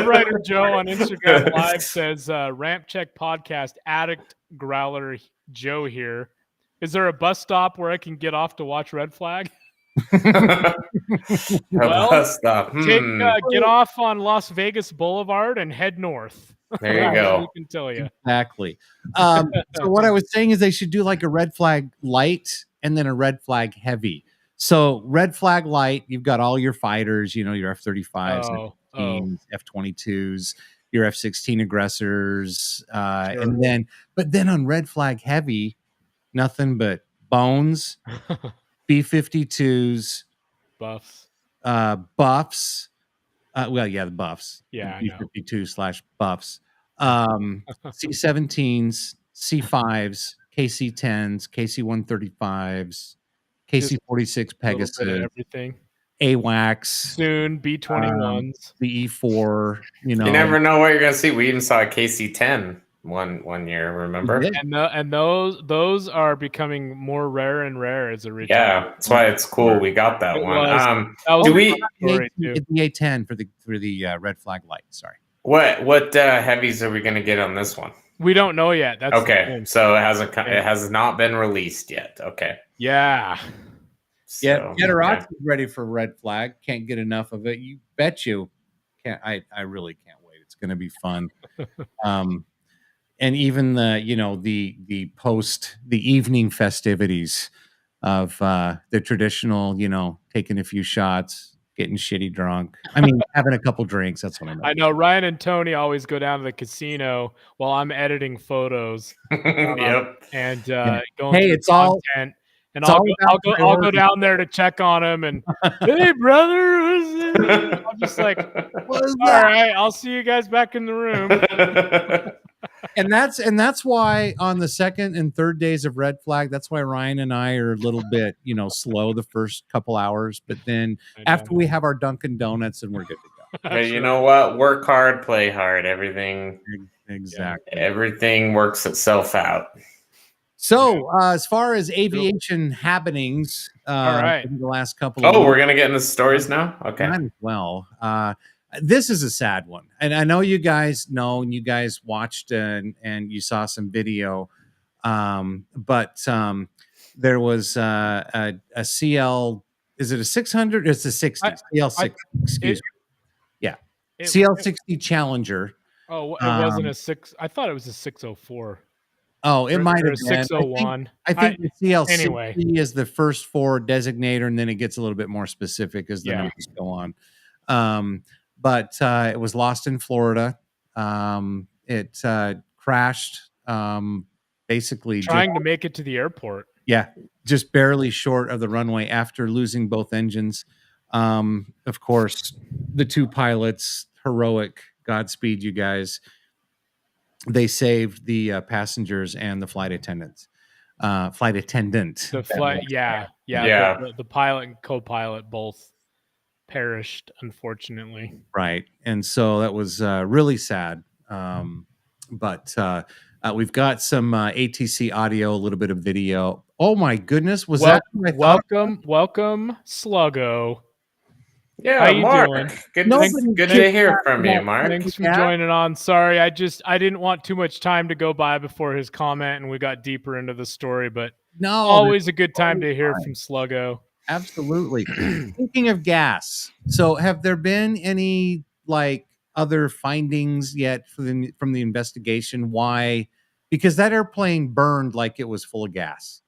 Writer Joe on Instagram Live says RampCheck podcast addict growler Joe here. Is there a bus stop where I can get off to watch Red Flag? Bus stop. Get off on Las Vegas Boulevard and head north. There you go. We can tell you. Exactly. So what I was saying is they should do like a red flag light and then a red flag heavy. So red flag light, you've got all your fighters, you know, your F-35s, F-15s, F-22s, your F-16 aggressors, and then on red flag heavy, nothing but bones, B-52s, buffs, buffs. The buffs. Yeah, I know. B-52/buffs. C-17s, C-5s, KC-10s, KC-135s, KC-46 Pegasus, everything. AWACS, soon B-21s, the E4. You never know what you're gonna see. We even saw a KC-10 one year. Remember? And those are becoming more rare and rare as a return. Yeah, that's why it's cool. We got that one. Do we? The A10 for the red flag light? Sorry. What heavies are we gonna get on this one? We don't know yet. That's okay. So it has not been released yet. Okay. Yeah. So, Yetterati is ready for red flag. Can't get enough of it. You bet you can't. I really can't wait. It's going to be fun. And even the evening festivities of the traditional, taking a few shots, getting shitty drunk. I mean, having a couple drinks. That's what I meant. I know Ryan and Tony always go down to the casino while I'm editing photos. Yep. And going through it's content. And I'll go down there to check on him and hey brother, I'm just like, all right, I'll see you guys back in the room. and that's why on the second and third days of red flag, that's why Ryan and I are a little bit slow the first couple hours, but then after we have our Dunkin' Donuts and we're good to go. Hey, you know what? Work hard, play hard. Everything works itself out. So, as far as aviation happenings, in the last couple of weeks, we're going to get into stories now? Okay. Might as well. This is a sad one. And I know you guys know, and you guys watched and you saw some video. But there was a CL, is it a 600? It's a 60. CL6, excuse me. Yeah. CL60 Challenger. Oh, it wasn't a 6. I thought it was a 604. Oh, it might have been 601. I think the CL60 is the first 4 designator, and then it gets a little bit more specific as the numbers go on. But it was lost in Florida. It crashed, basically trying to make it to the airport. Yeah, just barely short of the runway after losing both engines. Of course, the 2 pilots, heroic. Godspeed, you guys. They saved the passengers and the flight attendant. The pilot and co-pilot both perished, unfortunately. Right, and so that was really sad. But we've got some ATC audio, a little bit of video. Oh my goodness, welcome, Sluggo. Yeah, how you Mark. doing? Good to hear from you, Mark. Thanks for joining on. Sorry, I didn't want too much time to go by before his comment, and we got deeper into the story. But always a good time to hear from Sluggo. Absolutely. Speaking of gas, so have there been any other findings yet from the investigation? Why? Because that airplane burned like it was full of gas.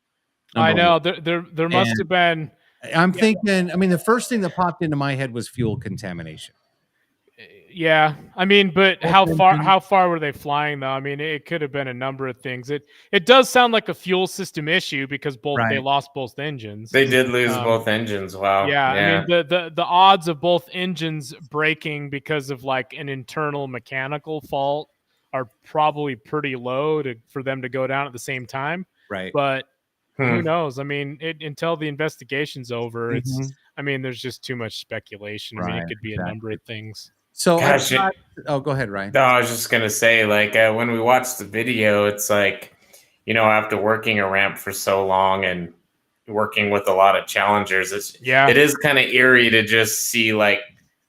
I know there must have been. I'm thinking, the first thing that popped into my head was fuel contamination. Yeah. But how far were they flying though? It could have been a number of things. It does sound like a fuel system issue because they lost both engines. They did lose both engines. Wow. Yeah. The odds of both engines breaking because of an internal mechanical fault are probably pretty low for them to go down at the same time. Right. But who knows? Until the investigation's over, there's just too much speculation. It could be a number of things. So, go ahead, Ryan. No, I was just gonna say, when we watched the video, it's after working a ramp for so long and working with a lot of challengers, it is kind of eerie to just see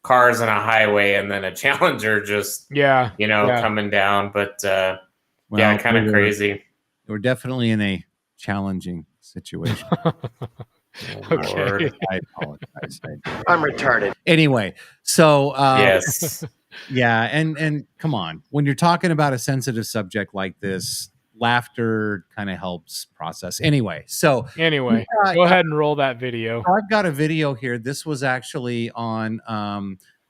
cars on a highway and then a Challenger just coming down. But kind of crazy. We're definitely in a challenging situation. Okay. I apologize. I'm retarded. Anyway, so yes. Yeah, and come on, when you're talking about a sensitive subject like this, laughter kind of helps process. Anyway, so Anyway, go ahead and roll that video. I've got a video here. This was actually on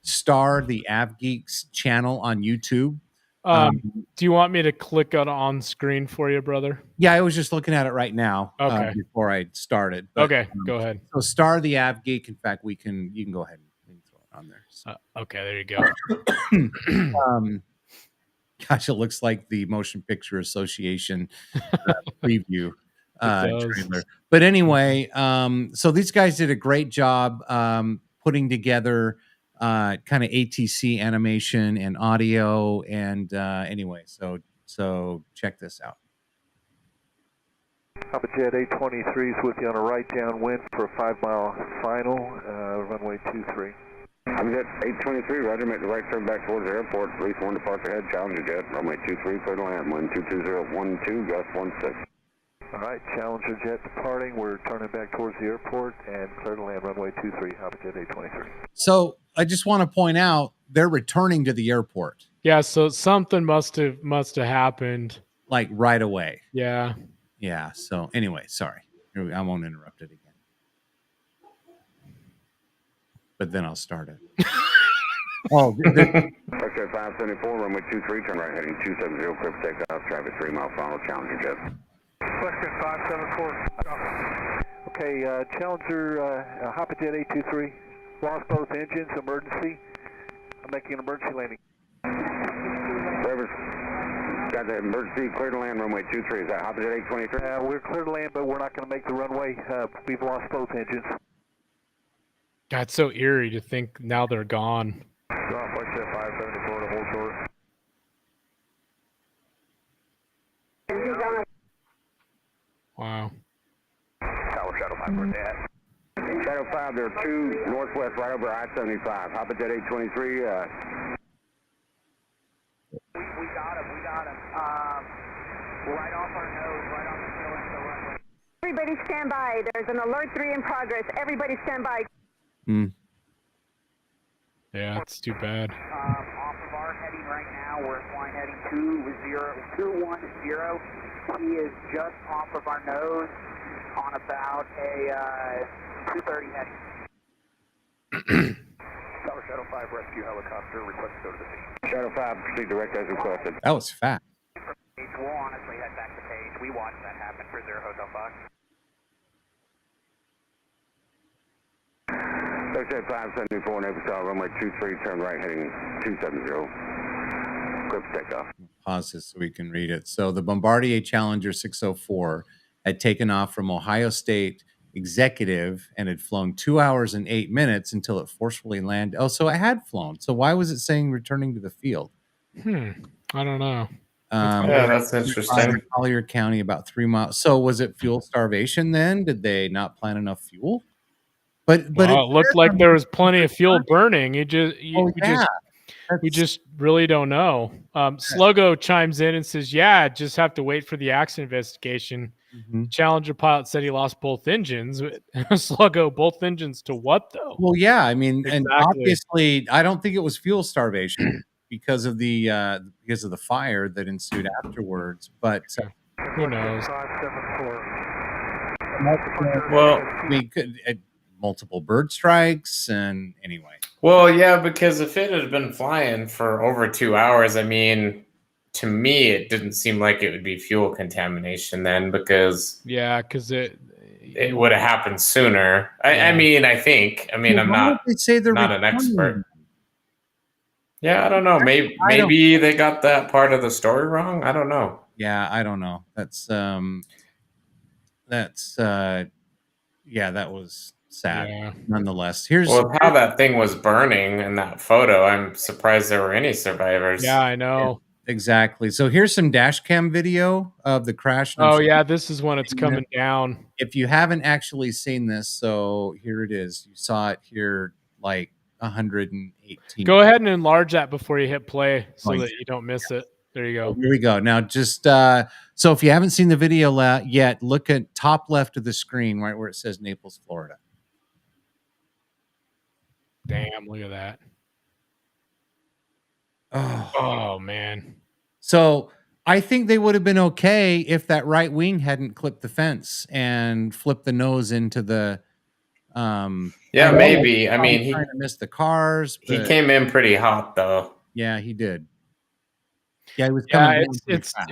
Star the Av Geeks channel on YouTube. Do you want me to click on screen for you, brother? Yeah, I was just looking at it right now. Okay. Before I started. But, okay, go ahead. So Star the Av Geek. In fact, you can go ahead and throw it on there. So. Okay, there you go. Gosh, it looks like the Motion Picture Association preview trailer. But anyway, so these guys did a great job putting together kind of ATC animation and audio. And anyway, so check this out. Papa Jet 823 is with you on a right downwind for a 5-mile final, runway 23. I'm Jet 823, roger, make the right turn back towards the airport, release 1 departure head, Challenger Jet, runway 23, clear to land, wind 22012, gust 16. All right, Challenger Jet departing, we're turning back towards the airport and clear to land, runway 23, Papa Jet 823. So I just want to point out, they're returning to the airport. Yeah, so something must have happened. Like right away. Yeah. Yeah, so anyway, sorry. I won't interrupt it again. But then I'll start it. Okay, 574, runway 23, turn right heading 270, clear for takeoff, traffic 3-mile final, Challenger Jet. Question 574. Okay, Challenger, Papa Jet 823, lost both engines, emergency. I'm making an emergency landing. Whoever's got the emergency, clear to land, runway 23, is that Papa Jet 823? We're clear to land, but we're not going to make the runway. We've lost both engines. God, it's so eerie to think now they're gone. Drop like that 574 to hold short. Wow. Tower Shadow 5, where's that? Shadow 5, there are 2 northwest right over I-75. Papa Jet 823. We got him. Right off our nose, right on the tail end of the runway. Everybody stand by. There's an alert 3 in progress. Everybody stand by. Yeah, it's too bad. Off of our heading right now, we're flying heading 210. He is just off of our nose on about a 230 heading. Tower Shadow 5 rescue helicopter, request to go to the scene. Shadow 5, proceed direct as requested. That was fast. We'll honestly head back to Page. We watched that happen for 0 Hotel Fox. Jet 574, Navy Star, runway 23, turn right heading 270. Clear for takeoff. Pause this so we can read it. So the Bombardier Challenger 604 had taken off from Ohio State Executive and had flown 2 hours and 8 minutes until it forcefully landed. Oh, so it had flown. So why was it saying returning to the field? I don't know. Yeah, that's interesting. Collier County, about 3 miles. So was it fuel starvation then? Did they not plan enough fuel? But it looked like there was plenty of fuel burning. We just really don't know. Sluggo chimes in and says, "Yeah, just have to wait for the accident investigation." Challenger pilot said he lost both engines. Sluggo, both engines to what though? Well, yeah, I mean, Exactly. and obviously, I don't think it was fuel starvation because of the fire that ensued afterwards. But who knows? 574. Well, we could. Multiple bird strikes and anyway. Well, yeah, because if it had been flying for over 2 hours, I mean, to me, it didn't seem like it would be fuel contamination then because it would have happened sooner. I mean, I think. I mean, I'm not an expert. Yeah, I don't know. Maybe they got that part of the story wrong. I don't know. Yeah, I don't know. That was sad. Nonetheless, how that thing was burning in that photo. I'm surprised there were any survivors. Yeah, I know. Exactly. So here's some dash cam video of the crash. Oh yeah, this is when it's coming down. If you haven't actually seen this, so here it is. You saw it here like 118. Go ahead and enlarge that before you hit play so that you don't miss it. There you go. Here we go. Now, just so if you haven't seen the video yet, look at top left of the screen, right where it says Naples, Florida. Damn, look at that. Oh man. So I think they would have been okay if that right wing hadn't clipped the fence and flipped the nose into the. Yeah, maybe. I mean, trying to miss the cars. He But came in pretty hot though. yeah, he did. Yeah, he was Yeah, coming down pretty fast.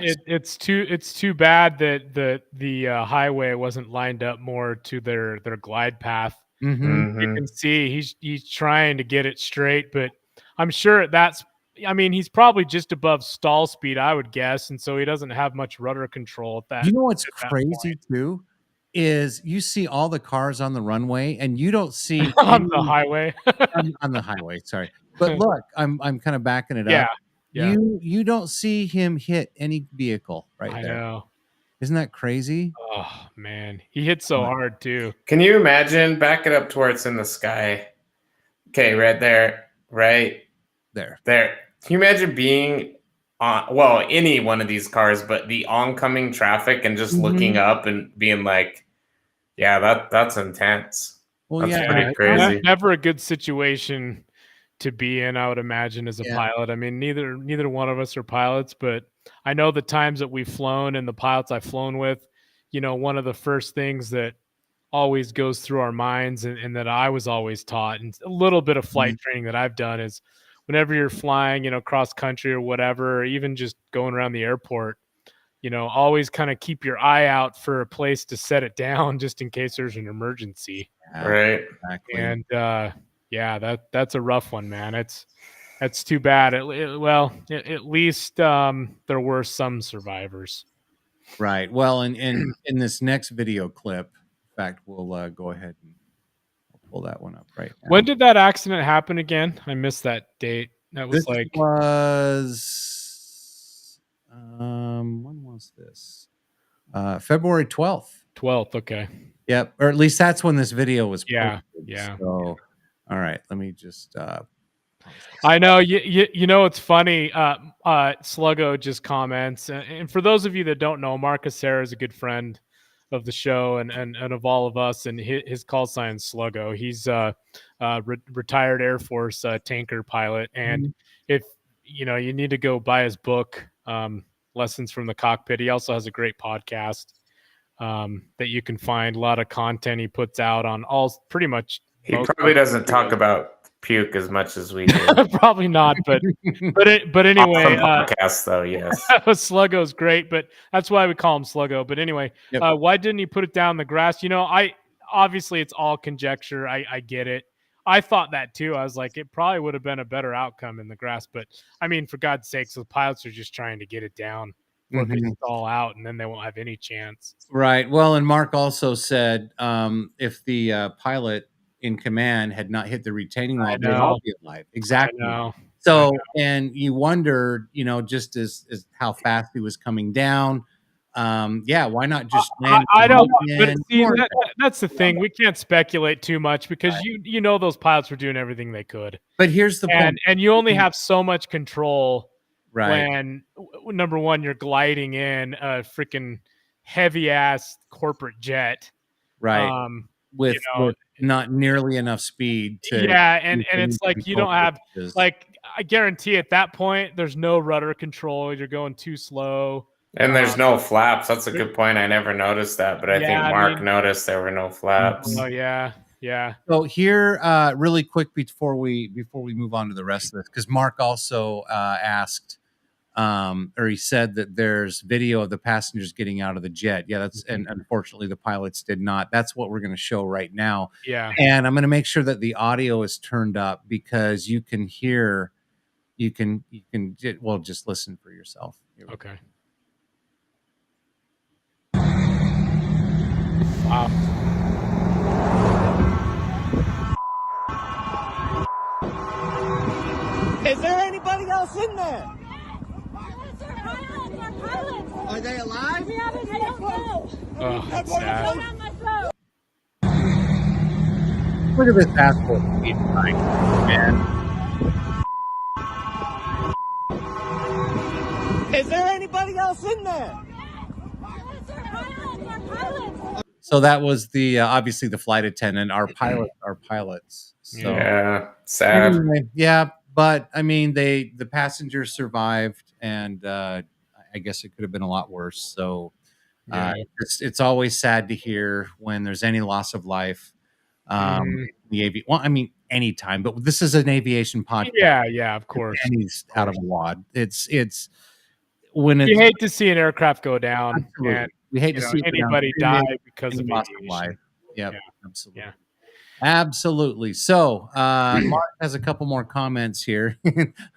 it's too bad that the highway wasn't lined up more to their glide path. Mhm. You can see he's trying to get it straight, but I'm sure that's. I mean, he's probably just above stall speed, I would guess, and so he doesn't have much rudder control at that. You know what's at that crazy too is you see all the cars on the runway and you don't see on the highway. on the highway. Sorry, but look, I'm kind of backing it Yeah, up. yeah. You don't see him hit any vehicle right I there. know. Isn't that crazy? Oh man, he hit so hard too. Can you imagine? Back it up to where it's in the sky. Okay, right there, right there. Can you imagine being on, well, any one of these cars, but the oncoming traffic and just looking up and being like, yeah, that's intense. Well, that's yeah, pretty crazy. Never a good situation to be in, I would imagine, as a Yeah. pilot. I mean, neither one of us are pilots, but I know the times that we've flown and the pilots I've flown with, you know, one of the first things that always goes through our minds and that I was always taught, and a little bit of flight training that I've done, is whenever you're flying, you know, cross country or whatever, or even just going around the airport, you know, always kind of keep your eye out for a place to set it down just in case there's an emergency. Right. Exactly. And yeah, that's a rough one, man. That's too bad. At least there were some survivors. Right. Well, and in this next video clip, in fact, we'll go ahead and pull that one up right now. When did that accident happen again? I missed that date. That was This was when was this? February 12th. 12th, okay. Yep, or at least that's when this video was Yeah, posted. yeah. So, all right, let me just I know you know it's funny. Sluggo just comments, and for those of you that don't know, Marcus Serra is a good friend of the show and of all of us, and his call sign is Sluggo. He's retired Air Force tanker pilot, and if you know, you need to go buy his book, Lessons from the Cockpit. He also has a great podcast that you can find. A lot of content he puts out on pretty much. He probably doesn't talk about puke as much as we do. Probably not, but anyway, podcast though, yes. Sluggo's great, but that's why we call him Sluggo. But anyway, why didn't he put it down the grass? You know, obviously it's all conjecture. I get it. I thought that too. I was like, it probably would have been a better outcome in the grass, but I mean, for God's sakes, the pilots are just trying to get it down before they stall out, and then they won't have any chance. Right. Well, and Mark also said if the pilot in command had not hit the retaining wall, they'd all be alive. Exactly. So, and you wondered, you know, just as how fast he was coming down. Yeah, why not just land? I don't know, but see, that's the thing. We can't speculate too much because you know those pilots were doing everything they could. But here's the point. And you only have so much control when, number one, you're gliding in a freaking heavy ass corporate jet. Right. With not nearly enough speed to and it's like you don't have like, I guarantee at that point there's no rudder control. You're going too slow. And there's no flaps. That's a good point. I never noticed that, but I think Mark noticed there were no flaps. Oh yeah. So here, really quick before we move on to the rest of this, because Mark also asked, or he said that there's video of the passengers getting out of the jet. Yeah, that's and unfortunately the pilots did not. That's what we're going to show right now. Yeah, and I'm going to make sure that the audio is turned up because you can hear. You can well just listen for yourself. Okay. Wow. Is there anybody else in there? Are they alive? We haven't Oh, that's sad. Look at this passport speed time, man. Is there anybody else in there? So that was the obviously the flight attendant. Our pilots are pilots. So yeah, sad. Anyway, yeah, but I mean, the passengers survived, and I guess it could have been a lot worse. So it's always sad to hear when there's any loss of life. Well, I mean, anytime, but this is an aviation podcast. Yeah, of course. Pennies out of a wad. It's when you hate to see an aircraft go down, absolutely. and We hate to see anybody die because of loss of aviation. life. Yep, Yeah. absolutely. Yeah. Absolutely. So, Mark has a couple more comments here.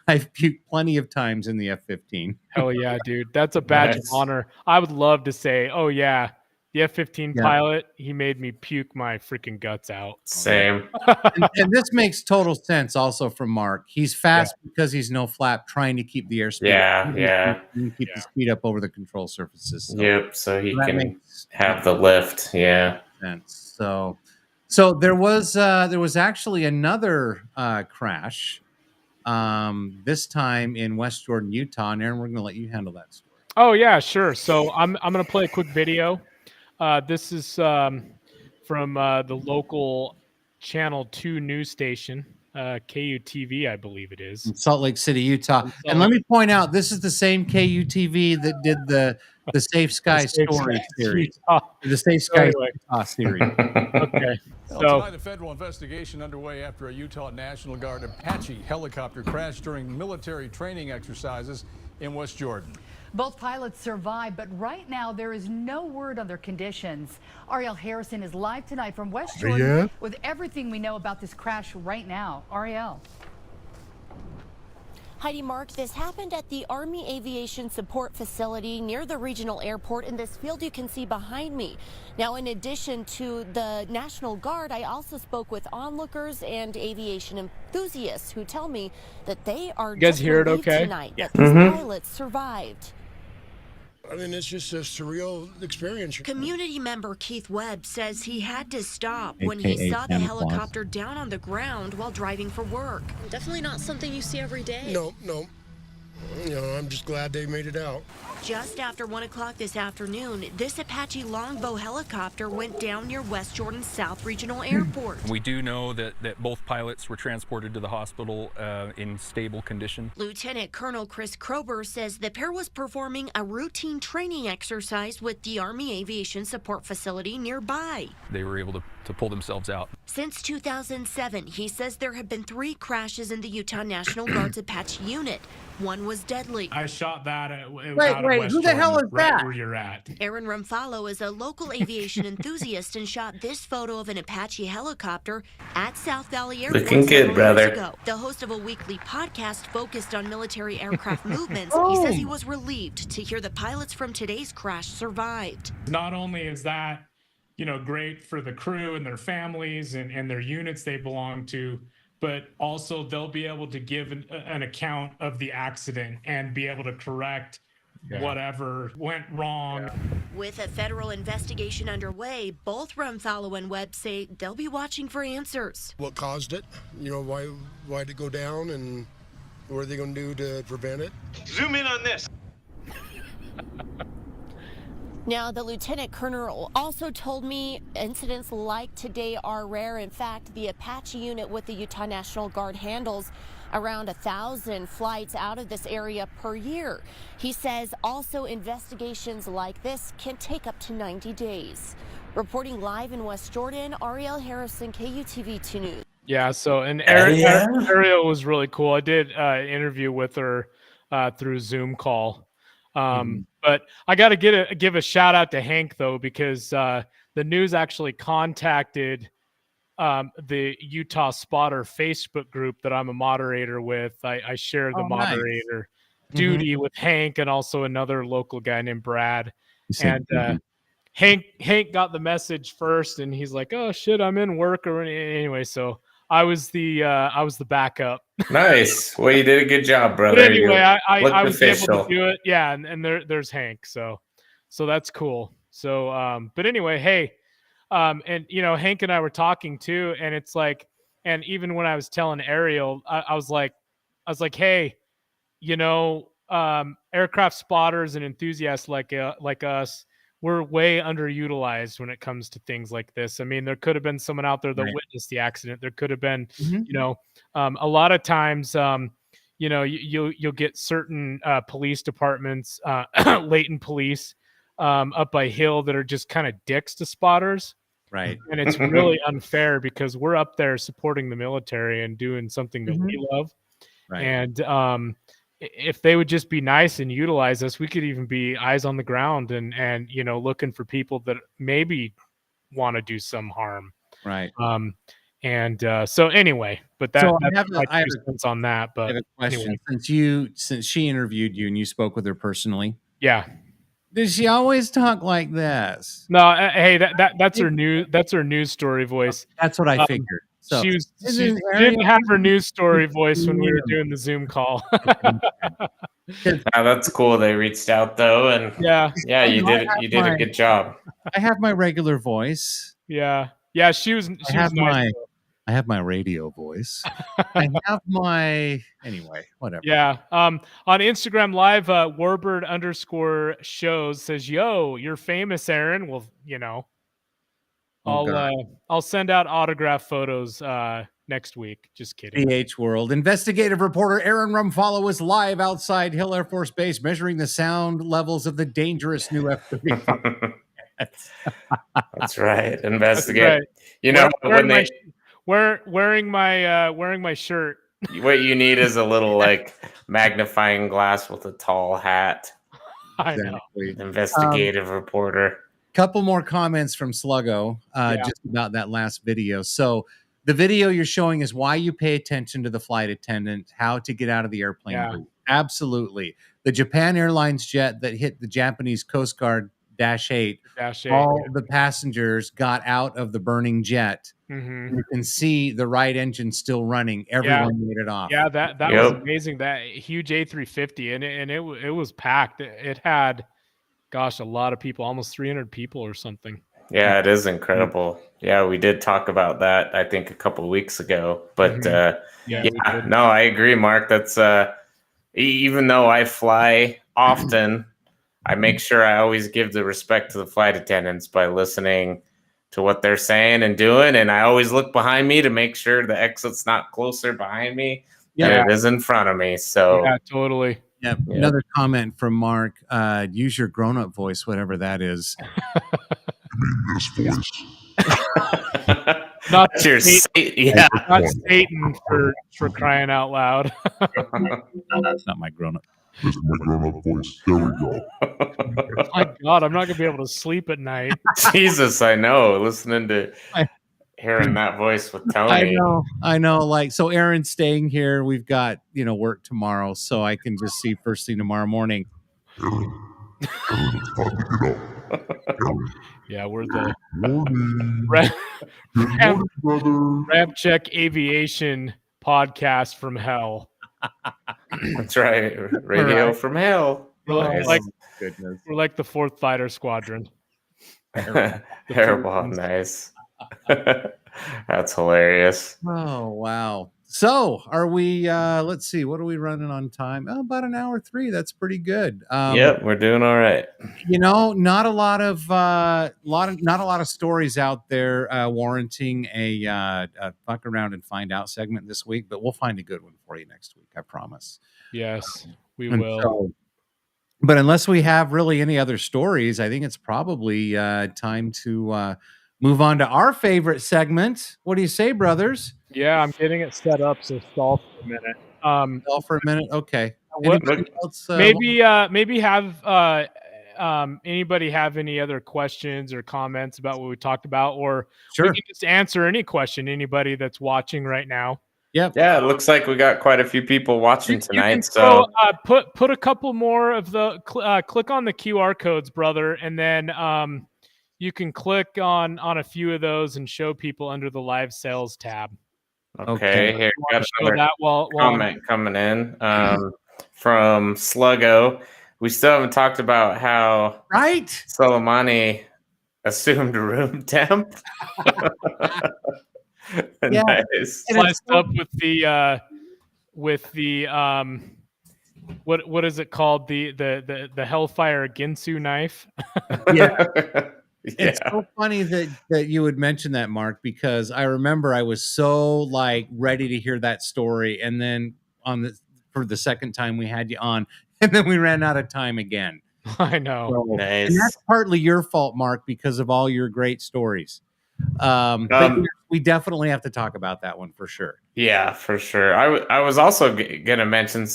I've puked plenty of times in the F-15. Hell yeah, dude. That's a badge of honor. I would love to say, oh yeah, the F-15 pilot, he made me puke my freaking guts out. Same. and this makes total sense also from Mark. He's fast because he's no flap, trying to keep the airspeed up. Keep the speed up over the control surfaces. So, so he can have the lift. Yeah. So there was actually another crash, this time in West Jordan, Utah. And Aaron, we're going to let you handle that story. Oh yeah, sure. So I'm going to play a quick video. This is from the local Channel 2 news station, KUTV, I believe it is. In Salt Lake City, Utah. And let me point out, this is the same KUTV that did the Safe Sky Story series. The Safe Sky Utah series. Okay. Tonight, a federal investigation underway after a Utah National Guard Apache helicopter crashed during military training exercises in West Jordan. Both pilots survived, but right now there is no word on their conditions. Ariel Harrison is live tonight from West Jordan with everything we know about this crash right now. Ariel. Heidi, Mark, this happened at the Army Aviation Support Facility near the regional airport in this field you can see behind me. Now, in addition to the National Guard, I also spoke with onlookers and aviation enthusiasts who tell me that they are you guys hear it okay? Tonight that these pilots survived. I mean, it's just a surreal experience. Community member Keith Webb says he had to stop when he saw the helicopter down on the ground while driving for work. Definitely not something you see every day. No. You know, I'm just glad they made it out. Just after 1 o'clock this afternoon, this Apache Longbow helicopter went down near West Jordan South Regional Airport. We do know that both pilots were transported to the hospital in stable condition. Lieutenant Colonel Chris Krober says the pair was performing a routine training exercise with the Army Aviation Support Facility nearby. They were able to pull themselves out. Since 2007, he says there have been 3 crashes in the Utah National Guard's Apache unit. One was deadly. I shot that wait, who the hell is that? Where you're at. Aaron Rumfalo is a local aviation enthusiast and shot this photo of an Apache helicopter at South Valley Airport Looking good, brother. ago. The host of a weekly podcast focused on military aircraft movements, he says he was relieved to hear the pilots from today's crash survived. Not only is that, great for the crew and their families and their units they belong to, but also they'll be able to give an account of the accident and be able to correct whatever went wrong. With a federal investigation underway, both Rumfalo and Webb say they'll be watching for answers. What caused it? Why did it go down, and what are they going to do to prevent it? Zoom in on this. Now, the Lieutenant Colonel also told me incidents like today are rare. In fact, the Apache unit with the Utah National Guard handles around 1,000 flights out of this area per year. He says also investigations like this can take up to 90 days. Reporting live in West Jordan, Ariel Harrison, KUTV 2 News. Yeah, so and Ariel was really cool. I did an interview with her through Zoom call. But I got to give a shout out to Hank, though, because the news actually contacted the Utah Spotter Facebook group that I'm a moderator with. I share the moderator duty with Hank and also another local guy named Brad. And Hank got the message first, and he's like, "Oh shit, I'm in work." Or anyway, so I was the backup. Nice. Well, you did a good job, brother. But anyway, I was official. able to do it. Yeah, and there's Hank. So that's cool. So but anyway, hey, and Hank and I were talking too, and it's like, and even when I was telling Ariel, I was like, hey, aircraft spotters and enthusiasts like us, we're way underutilized when it comes to things like this. I mean, there could have been someone out there that Right. witnessed the accident. There could have been, Mhm. a lot of times, you'll get certain police departments, latent police, up by hill that are just kind of dicks to spotters. Right. And it's really unfair because we're up there supporting the military and doing something that we love. Right. And if they would just be nice and utilize us, we could even be eyes on the ground and looking for people that maybe want to do some harm. Right. So anyway, but So that's my 2 cents on that. I But have a question. anyway. Since she interviewed you and you spoke with her personally, Yeah. does she always talk like this? No, hey, that's her news story voice. That's what I figured. So she isn't didn't have her Ariel- news story voice when we were doing the Zoom call. That's cool. They reached out though, and Yeah, you did a good job. I have my regular voice. yeah. She was. I have my radio voice. I have my whatever. Yeah. On Instagram Live, Warbird _shows says, "Yo, you're famous, Aaron." Well, I'll send out autograph photos next week. Just kidding. PH World investigative reporter Aaron Rumfollow is live outside Hill Air Force Base, measuring the sound levels of the dangerous new F-35. That's right. Investigate. That's right. When wearing my shirt. What you need is a little magnifying glass with a tall hat. I know. Investigative reporter. Couple more comments from Sluggo just about that last video. So the video you're showing is why you pay attention to the flight attendant, how to get out of the airplane. Yeah. Booth. Absolutely. The Japan Airlines jet that hit the Japanese Coast Guard Dash 8, all the passengers got out of the burning jet. Mm-hmm. You can see the right engine still running. Everyone made it off. Yeah, that was amazing. That huge A350, and it was packed. It had, gosh, a lot of people, almost 300 people or something. Yeah, it is incredible. Yeah, we did talk about that, I think, a couple of weeks ago. But no, I agree, Mark. That's even though I fly often, I make sure I always give the respect to the flight attendants by listening to what they're saying and doing. And I always look behind me to make sure the exit's not closer behind me than it is in front of me. So yeah, totally. Yeah. Another comment from Mark. Use your grown-up voice, whatever that is. This voice. Not your not Satan for crying out loud. No, that's not my grown-up. This is my grown-up voice. There we go. My God, I'm not gonna be able to sleep at night. Jesus, I know. Listening to hearing that voice with Tony. I know. So Aaron's staying here. We've got work tomorrow, so I can just see first thing tomorrow morning. Yeah, we're the RampCheck Aviation podcast from hell. That's right. Radio from hell. We're like the 4th Fighter Squadron. Airball, nice. That's hilarious. Oh, wow. So are we, let's see, what are we running on time? Oh, about an hour 3. That's pretty good. Yep, we're doing all right. Not a lot of stories out there warranting a fuck around and find out segment this week, but we'll find a good one for you next week. I promise. Yes, we will. But unless we have really any other stories, I think it's probably time to move on to our favorite segment. What do you say, brothers? Yeah, I'm getting it set up, so stall for a minute. Stall for a minute? Okay. Anybody else, maybe have anybody have any other questions or comments about what we talked about? Or we can just answer any question anybody that's watching right now. Yep. Yeah, it looks like we got quite a few people watching tonight. So put a couple more of the click on the QR codes, brother, and then you can click on a few of those and show people under the live sales tab. Okay, here we got another comment coming in from Sluggo. We still haven't talked about how Soleimani assumed room temp. Nice. Sliced up with the what is it called? The Hellfire Ginsu knife. Yeah. It's so funny that you would mention that, Mark, because I remember I was so like ready to hear that story, and then for the second time we had you on, and then we ran out of time again. I know. So, Nice. and that's partly your fault, Mark, because of all your great stories. But we definitely have to talk about that one for sure. Yeah, for sure. I was also gonna mention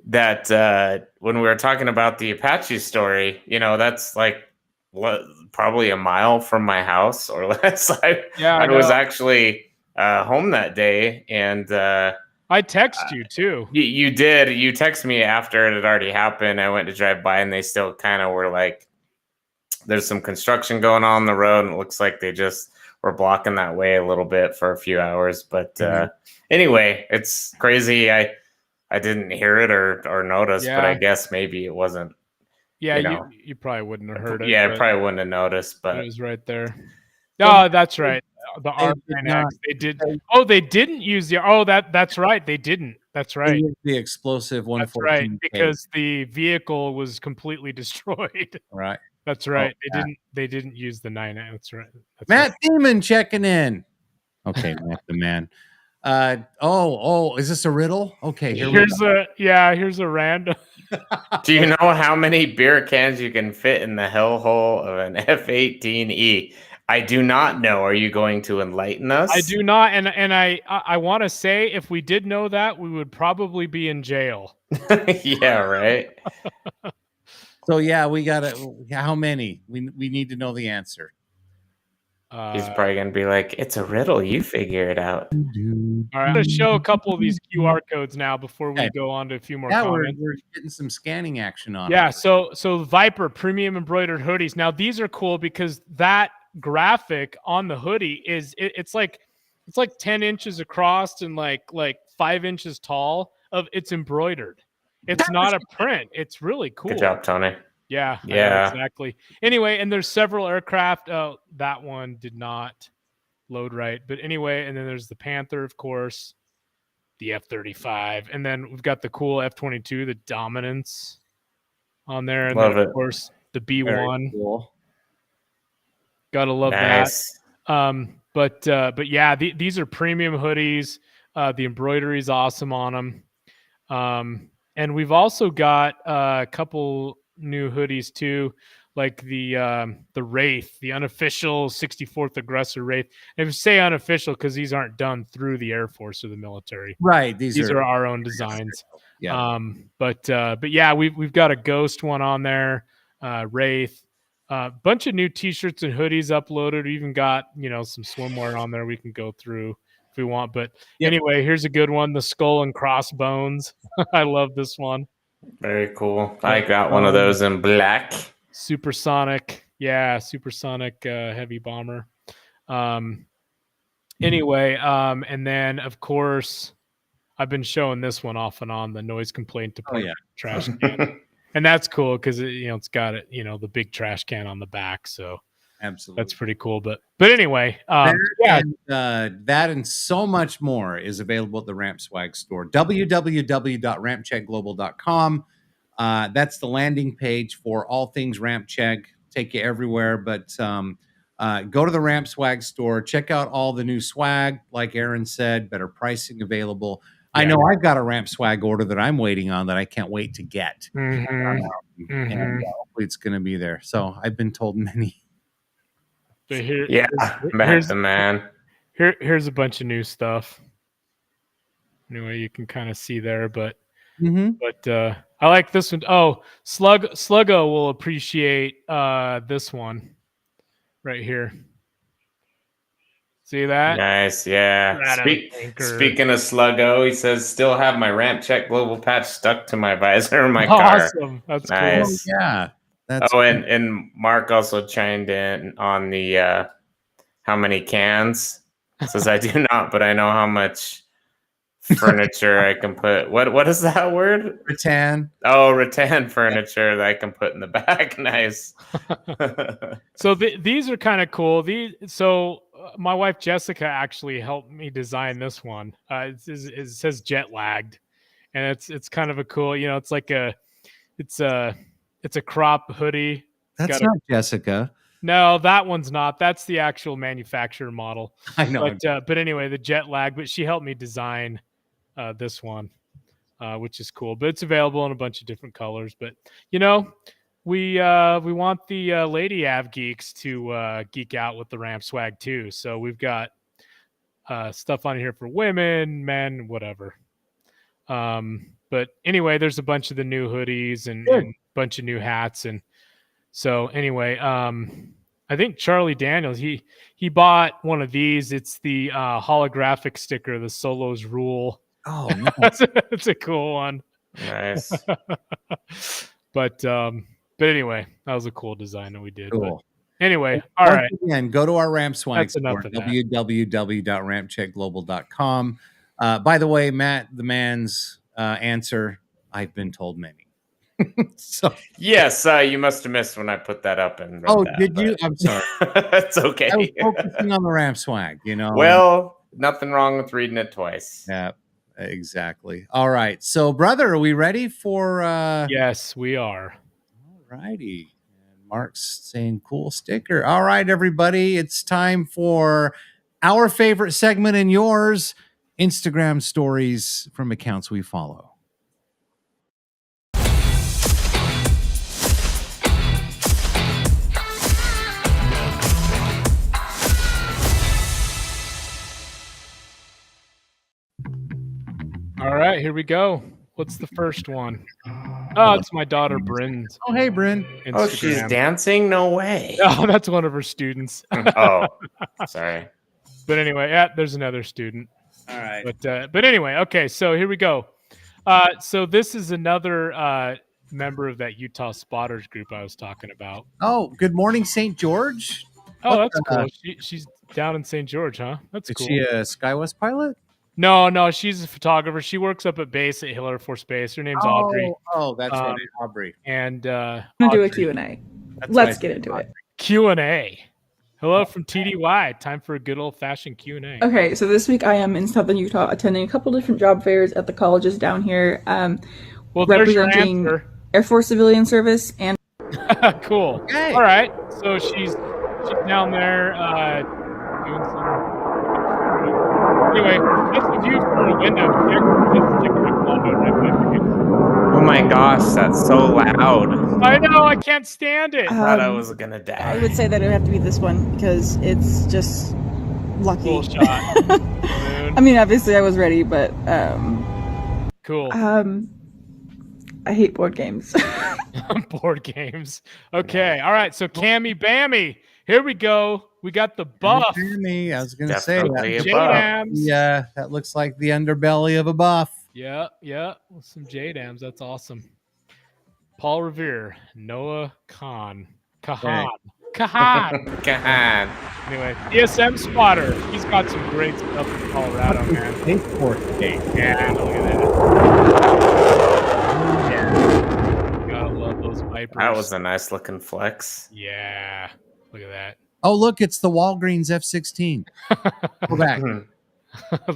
that when we were talking about the Apache story, that's like probably a mile from my house or less. I was actually home that day, and I text you too. You did. You texted me after it had already happened. I went to drive by, and they still kind of were like, there's some construction going on the road, and it looks like they just were blocking that way a little bit for a few hours. But anyway, it's crazy. I didn't hear it or notice, but I guess maybe it wasn't. Yeah, you probably wouldn't have heard it. Yeah, I probably wouldn't have noticed, but it was right there. No, that's right. The R9X. They did. Oh, they didn't use the. Oh, that's right. They didn't. That's right. The explosive 114. That's right, because the vehicle was completely destroyed. Right. That's right. They didn't use the 9. That's right. Matt Demon checking in. Okay, Matt the man. Is this a riddle? Okay, here's a random. Do you know how many beer cans you can fit in the hellhole of an F-18E? I do not know. Are you going to enlighten us? I do not, and I want to say if we did know that, we would probably be in jail. Yeah, right. So yeah, we got how many? We need to know the answer. He's probably gonna be like, "It's a riddle. You figure it out." All right, I'm gonna show a couple of these QR codes now before we go on to a few more comments. We're getting some scanning action on. Yeah, so Viper premium embroidered hoodies. Now these are cool because that graphic on the hoodie is it's like 10 inches across and like 5 inches tall. It's embroidered. It's not a print. It's really cool. Good job, Tony. Yeah, exactly. Anyway, and there's several aircraft. Oh, that one did not load right. But anyway, and then there's the Panther, of course, the F-35, and then we've got the cool F-22, the Dominance on there, and then of course the B-1. Cool. Gotta love that. But yeah, these are premium hoodies. The embroidery is awesome on them. And we've also got a couple new hoodies too, like the Wraith, the unofficial 64th Aggressor Wraith. And if you say unofficial, because these aren't done through the Air Force or the military, right? These are our own designs. Yeah. But yeah, we've got a Ghost one on there, Wraith, bunch of new T-shirts and hoodies uploaded. We even got some swimwear on there we can go through if we want. But anyway, here's a good one: the Skull and Crossbones. I love this one. Very cool. I got one of those in black. Supersonic. Yeah, supersonic heavy bomber. Anyway, and then of course I've been showing this one off and on, the noise complaint department trash can. And that's cool because it's got the big trash can on the back. So absolutely, that's pretty cool. But anyway, that and so much more is available at the Ramp Swag store. www.rampcheckglobal.com. That's the landing page for all things RampCheck. Take you everywhere, but go to the Ramp Swag store. Check out all the new swag. Like Aaron said, better pricing available. I know I've got a Ramp Swag order that I'm waiting on that I can't wait to get. And hopefully it's going to be there. So I've been told many. Here's the man. Here's a bunch of new stuff. Anyway, you can kind of see there, but I like this one. Oh, Sluggo will appreciate this one right here. See that? Nice, yeah. Speaking of Sluggo, he says, still have my RampCheck Global patch stuck to my visor in my car. Awesome. That's nice. Cool. Yeah. And Mark also chimed in on the how many cans. Says, I do not, but I know how much furniture I can put. What is that word? Rattan. Oh, rattan furniture that I can put in the back. Nice. So these are kind of cool. My wife Jessica actually helped me design this one. It says jet lagged, and it's kind of a cool, it's like it's a crop hoodie. That's not Jessica. No, that one's not. That's the actual manufacturer model. I know. But anyway, the jet lag. But she helped me design this one, which is cool. But it's available in a bunch of different colors. But we want the lady av geeks to geek out with the Ramp swag too. So we've got stuff on here for women, men, whatever. But anyway, there's a bunch of the new hoodies and a bunch of new hats. And so anyway, I think Charlie Daniels, he bought one of these. It's the holographic sticker, the Solos Rule. Oh, nice. It's a cool one. Nice. But anyway, that was a cool design that we did. Cool. But anyway, all right. Again, go to our Ramp swag That's enough store, of that. www.rampcheckglobal.com. By the way, Matt, the man's answer, I've been told many. So yes, you must have missed when I put that up and read that, did you? I'm sorry. It's okay. I was focusing on the Ramp swag, Well, nothing wrong with reading it twice. Yeah, exactly. All right. So, brother, are we ready for Yes, we are. All righty. And Mark's saying cool sticker. All right, everybody. It's time for our favorite segment and yours, Instagram stories from accounts we follow. All right, here we go. What's the first one? Oh, it's my daughter Bryn's. Oh, hey, Bryn. Oh, she's dancing? No way. Oh, that's one of her students. Oh, sorry. But anyway, yeah, there's another student. All right. But anyway, okay, so here we go. So this is another member of that Utah spotters group I was talking about. Oh, good morning, St. George. Oh, that's cool. She's down in St. George, huh? That's cool. Is she a SkyWest pilot? No, she's a photographer. She works up at base at Hill Air Force Base. Her name's Aubrey. Oh, that's right, Aubrey. And I'm gonna do a Q&A. Let's get into it. Q&A. Hello from TDY. Time for a good old-fashioned Q&A. Okay, so this week I am in Southern Utah attending a couple different job fairs at the colleges down here, representing Air Force Civilian Service and. Cool. Hey. All right. So she's down there doing some. Anyway, that's the view from the window. Oh my gosh, that's so loud. I know, I can't stand it. I thought I was gonna die. I would say that it would have to be this one because it's just lucky. Cool shot. I mean, obviously I was ready, but cool. I hate board games. Board games. Okay. All right. So Cammy Bammy. Here we go. We got the buff. I was going to say that. J-Dams. Yeah, that looks like the underbelly of a buff. Yeah. With some J-Dams. That's awesome. Paul Revere. Noah Kahan. Anyway, DSM spotter. He's got some great stuff in Colorado, man. Yeah, look at that. Yeah. Gotta love those Vipers. That was a nice looking flex. Yeah. Look at that. Oh, look, it's the Walgreens F-16. Go back. The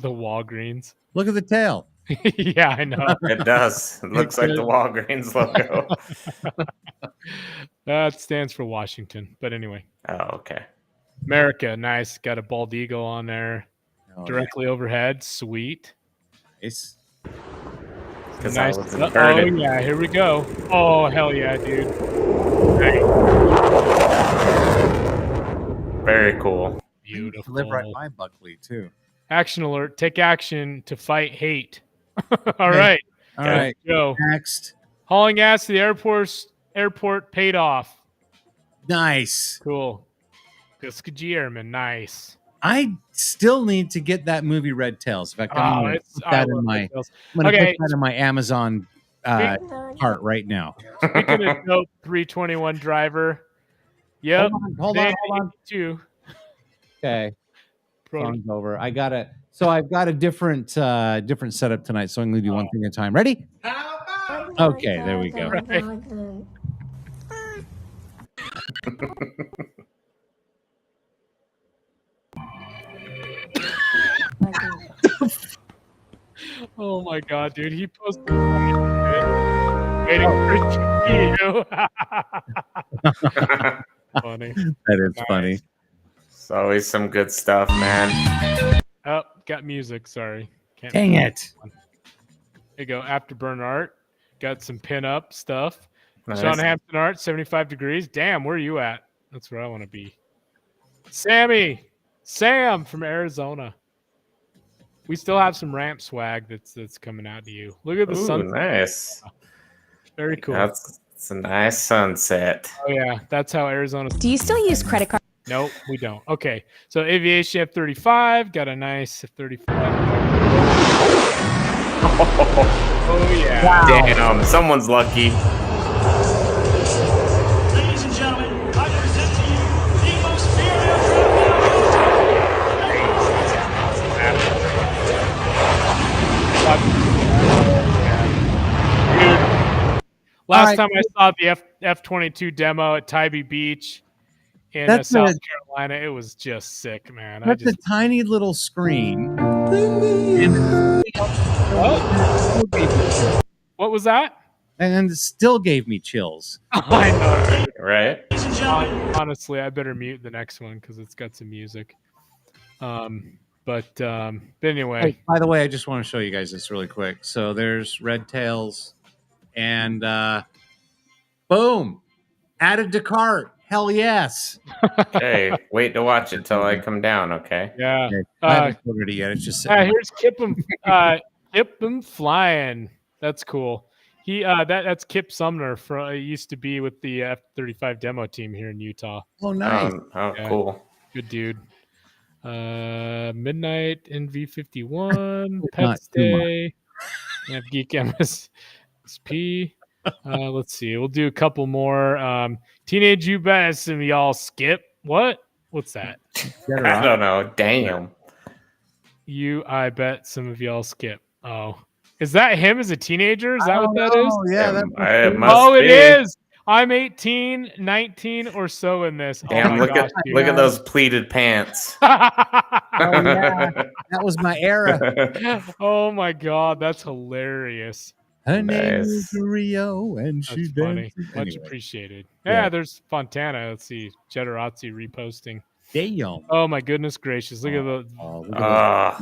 Walgreens. Look at the tail. Yeah, I know. It does. It looks like the Walgreens logo. That stands for Washington. But anyway. Oh, okay. America, nice. Got a bald eagle on there. Directly overhead. Sweet. Nice. Nice. Oh, yeah, here we go. Oh, hell yeah, dude. Right. Very cool. Beautiful. Live right by Buckley, too. Action alert. Take action to fight hate. All right. All right. Go. Next. Hauling ass to the airport paid off. Nice. Cool. Tuskegee Airmen. Nice. I still need to get that movie Red Tails. In fact, I'm going to put that in my Amazon cart right now. Speaking of dope 321 driver. Yep. Hold on. Too. Okay. Phone's over. I've got a different setup tonight, so I'm going to do one thing at a time. Ready? Okay, there we go. Oh my god, dude! He posted waiting for you. Funny. That is Nice. funny. It's always some good stuff, man. Oh, got music. Sorry. Can't Dang it. There you go. Afterburn art. Got some pin-up stuff. Nice. Sean Hampton art, 75 degrees. Damn, where are you at? That's where I want to be. Sam from Arizona. We still have some ramp swag that's coming out to you. Look at the sunset. Nice. Very cool. That's a nice sunset. Oh yeah, that's how Arizona. Do you still use credit card? Nope, we don't. Okay, so Aviation F-35 got a nice F-35. Oh yeah. Wow. Damn, someone's lucky. Ladies and gentlemen, I present to you the most feared Last time I saw the F-22 demo at Tybee Beach in South Carolina, it was just sick, man. That's a tiny little screen. What was that? And it still gave me chills. I know, right? Honestly, I better mute the next one because it's got some music. But anyway. Hey, by the way, I just want to show you guys this really quick. So there's Red Tails, and boom, added to cart. Hell yes. Okay, wait to watch it till I come down. Okay. Yeah. I haven't ordered it yet. It's just here's Kip'em flying. That's cool. He that's Kip Sumner from used to be with the F-35 demo team here in Utah. Oh, nice. Yeah, cool. Good dude. Midnight NV51, Not Pets too Day. I have Geek MSP. Let's see. We'll do a couple more. Teenage You Bet some y'all skip. What? What's that? I don't know. Damn. I bet some of y'all skip. Oh. Is that him as a teenager? Is that what that is? Oh, yeah. It is. I'm 18, 19 or so in this. Damn, oh my gosh, dude. look at those pleated pants. Oh, yeah. That was my era. Oh my god, that's hilarious. Her name is Rio, and she's funny. dancing. Much Anyway. appreciated. Yeah. Yeah, there's Fontana. Let's see. Jetarazzi reposting. Damn. Oh my goodness gracious. Look at the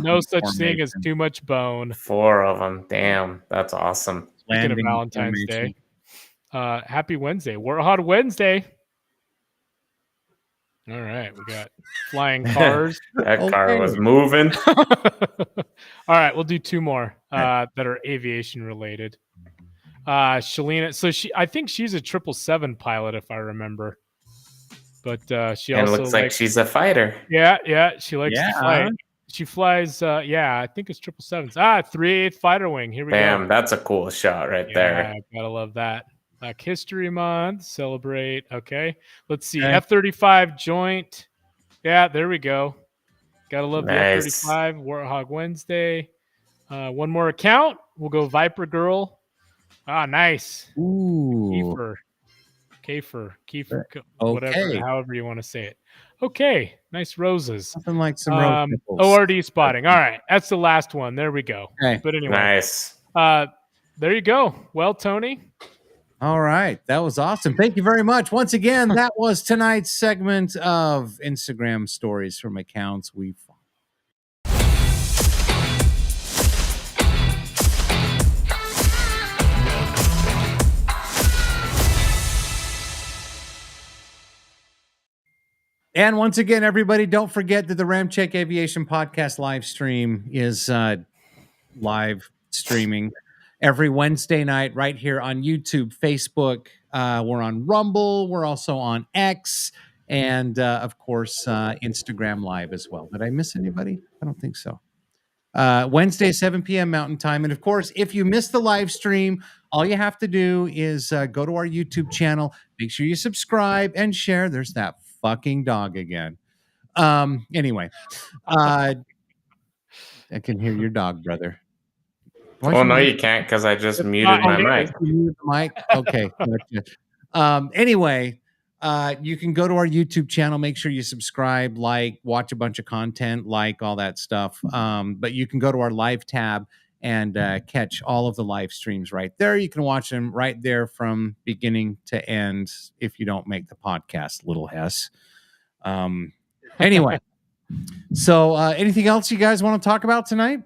no such thing as too much bone. 4 of them. Damn, that's awesome. Speaking of Valentine's Day. Happy Wednesday. Warhol Wednesday. All right, we got flying cars. That car was moving. All right, we'll do 2 more that are aviation related. Shalina, so I think she's a 777 pilot if I remember. But she also looks like she's a fighter. Yeah, she likes to fly. She flies I think it's 777s. 3/8 fighter wing. Here we go. Damn, that's a cool shot right there. Gotta love that. Black History Month, celebrate. Okay, let's see. F-35 joint. Yeah, there we go. Gotta love the F-35. Warthog Wednesday. One more account. We'll go Viper Girl. Nice. Ooh. Kiefer, okay. however you want to say it. Okay, nice roses. Something like some rose nipples. ORD spotting. All right, that's the last one. There we go. Okay. But anyway, nice. There you go. Well, Tony. All right, that was awesome. Thank you very much. Once again, that was tonight's segment of Instagram stories from accounts we follow. And once again, everybody, don't forget that the RampCheck Aviation Podcast live stream is live streaming every Wednesday night right here on YouTube, Facebook. We're on Rumble. We're also on X. And, of course, Instagram Live as well. Did I miss anybody? I don't think so. Wednesday, 7 p.m. Mountain Time. And, of course, if you missed the live stream, all you have to do is go to our YouTube channel. Make sure you subscribe and share. There's that fucking dog again. Anyway, I can hear your dog, brother. Oh no, you can't because I just muted my mic. Muted the mic. Okay. Gotcha. Anyway, you can go to our YouTube channel. Make sure you subscribe, like, watch a bunch of content, like all that stuff. But you can go to our live tab and catch all of the live streams right there. You can watch them right there from beginning to end if you don't make the podcast, little Hess. Anyway, so anything else you guys want to talk about tonight?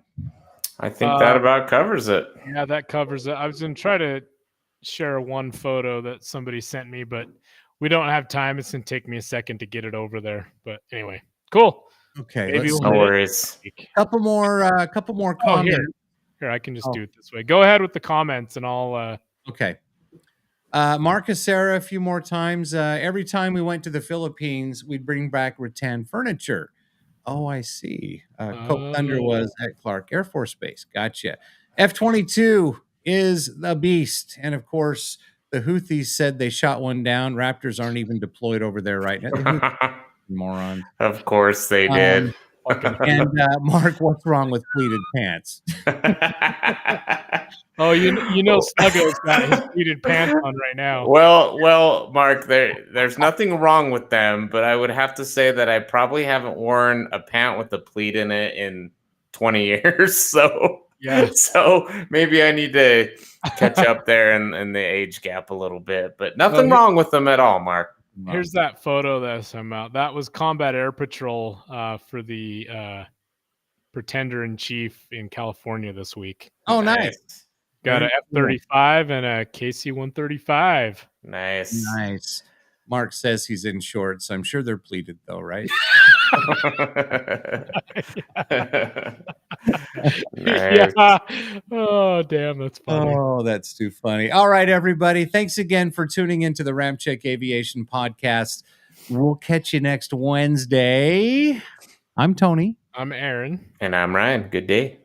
I think that about covers it. Yeah, that covers it. I was going to try to share one photo that somebody sent me, but we don't have time. It's going to take me a second to get it over there. But anyway, cool. Okay, Maybe no worries. Couple more comments. Here, I can just do it this way. Go ahead with the comments, and I'll. Okay. Marcus Sarah, a few more times. Every time we went to the Philippines, we'd bring back rattan furniture. Oh, I see. Coke Thunder was at Clark Air Force Base. Gotcha. F-22 is the beast. And of course, the Houthis said they shot one down. Raptors aren't even deployed over there right now. Moron. Of course they did. And Mark, what's wrong with pleated pants? Oh, you know, Sluggo's got his pleated pants on right now. Well, Mark, there's nothing wrong with them, but I would have to say that I probably haven't worn a pant with a pleat in it in 20 years. So yeah, so maybe I need to catch up there in the age gap a little bit, but nothing wrong with them at all, Mark. Here's that photo that I sent out. That was Combat Air Patrol for the Pretender in Chief in California this week. Oh, nice. Got an F-35 and a KC-135. Nice. Mark says he's in shorts. I'm sure they're pleated, though, right? Yeah. Oh, damn, that's funny. Oh, that's too funny. All right, everybody. Thanks again for tuning into the RampCheck Aviation podcast. We'll catch you next Wednesday. I'm Tony. I'm Aaron. And I'm Ryan. Good day.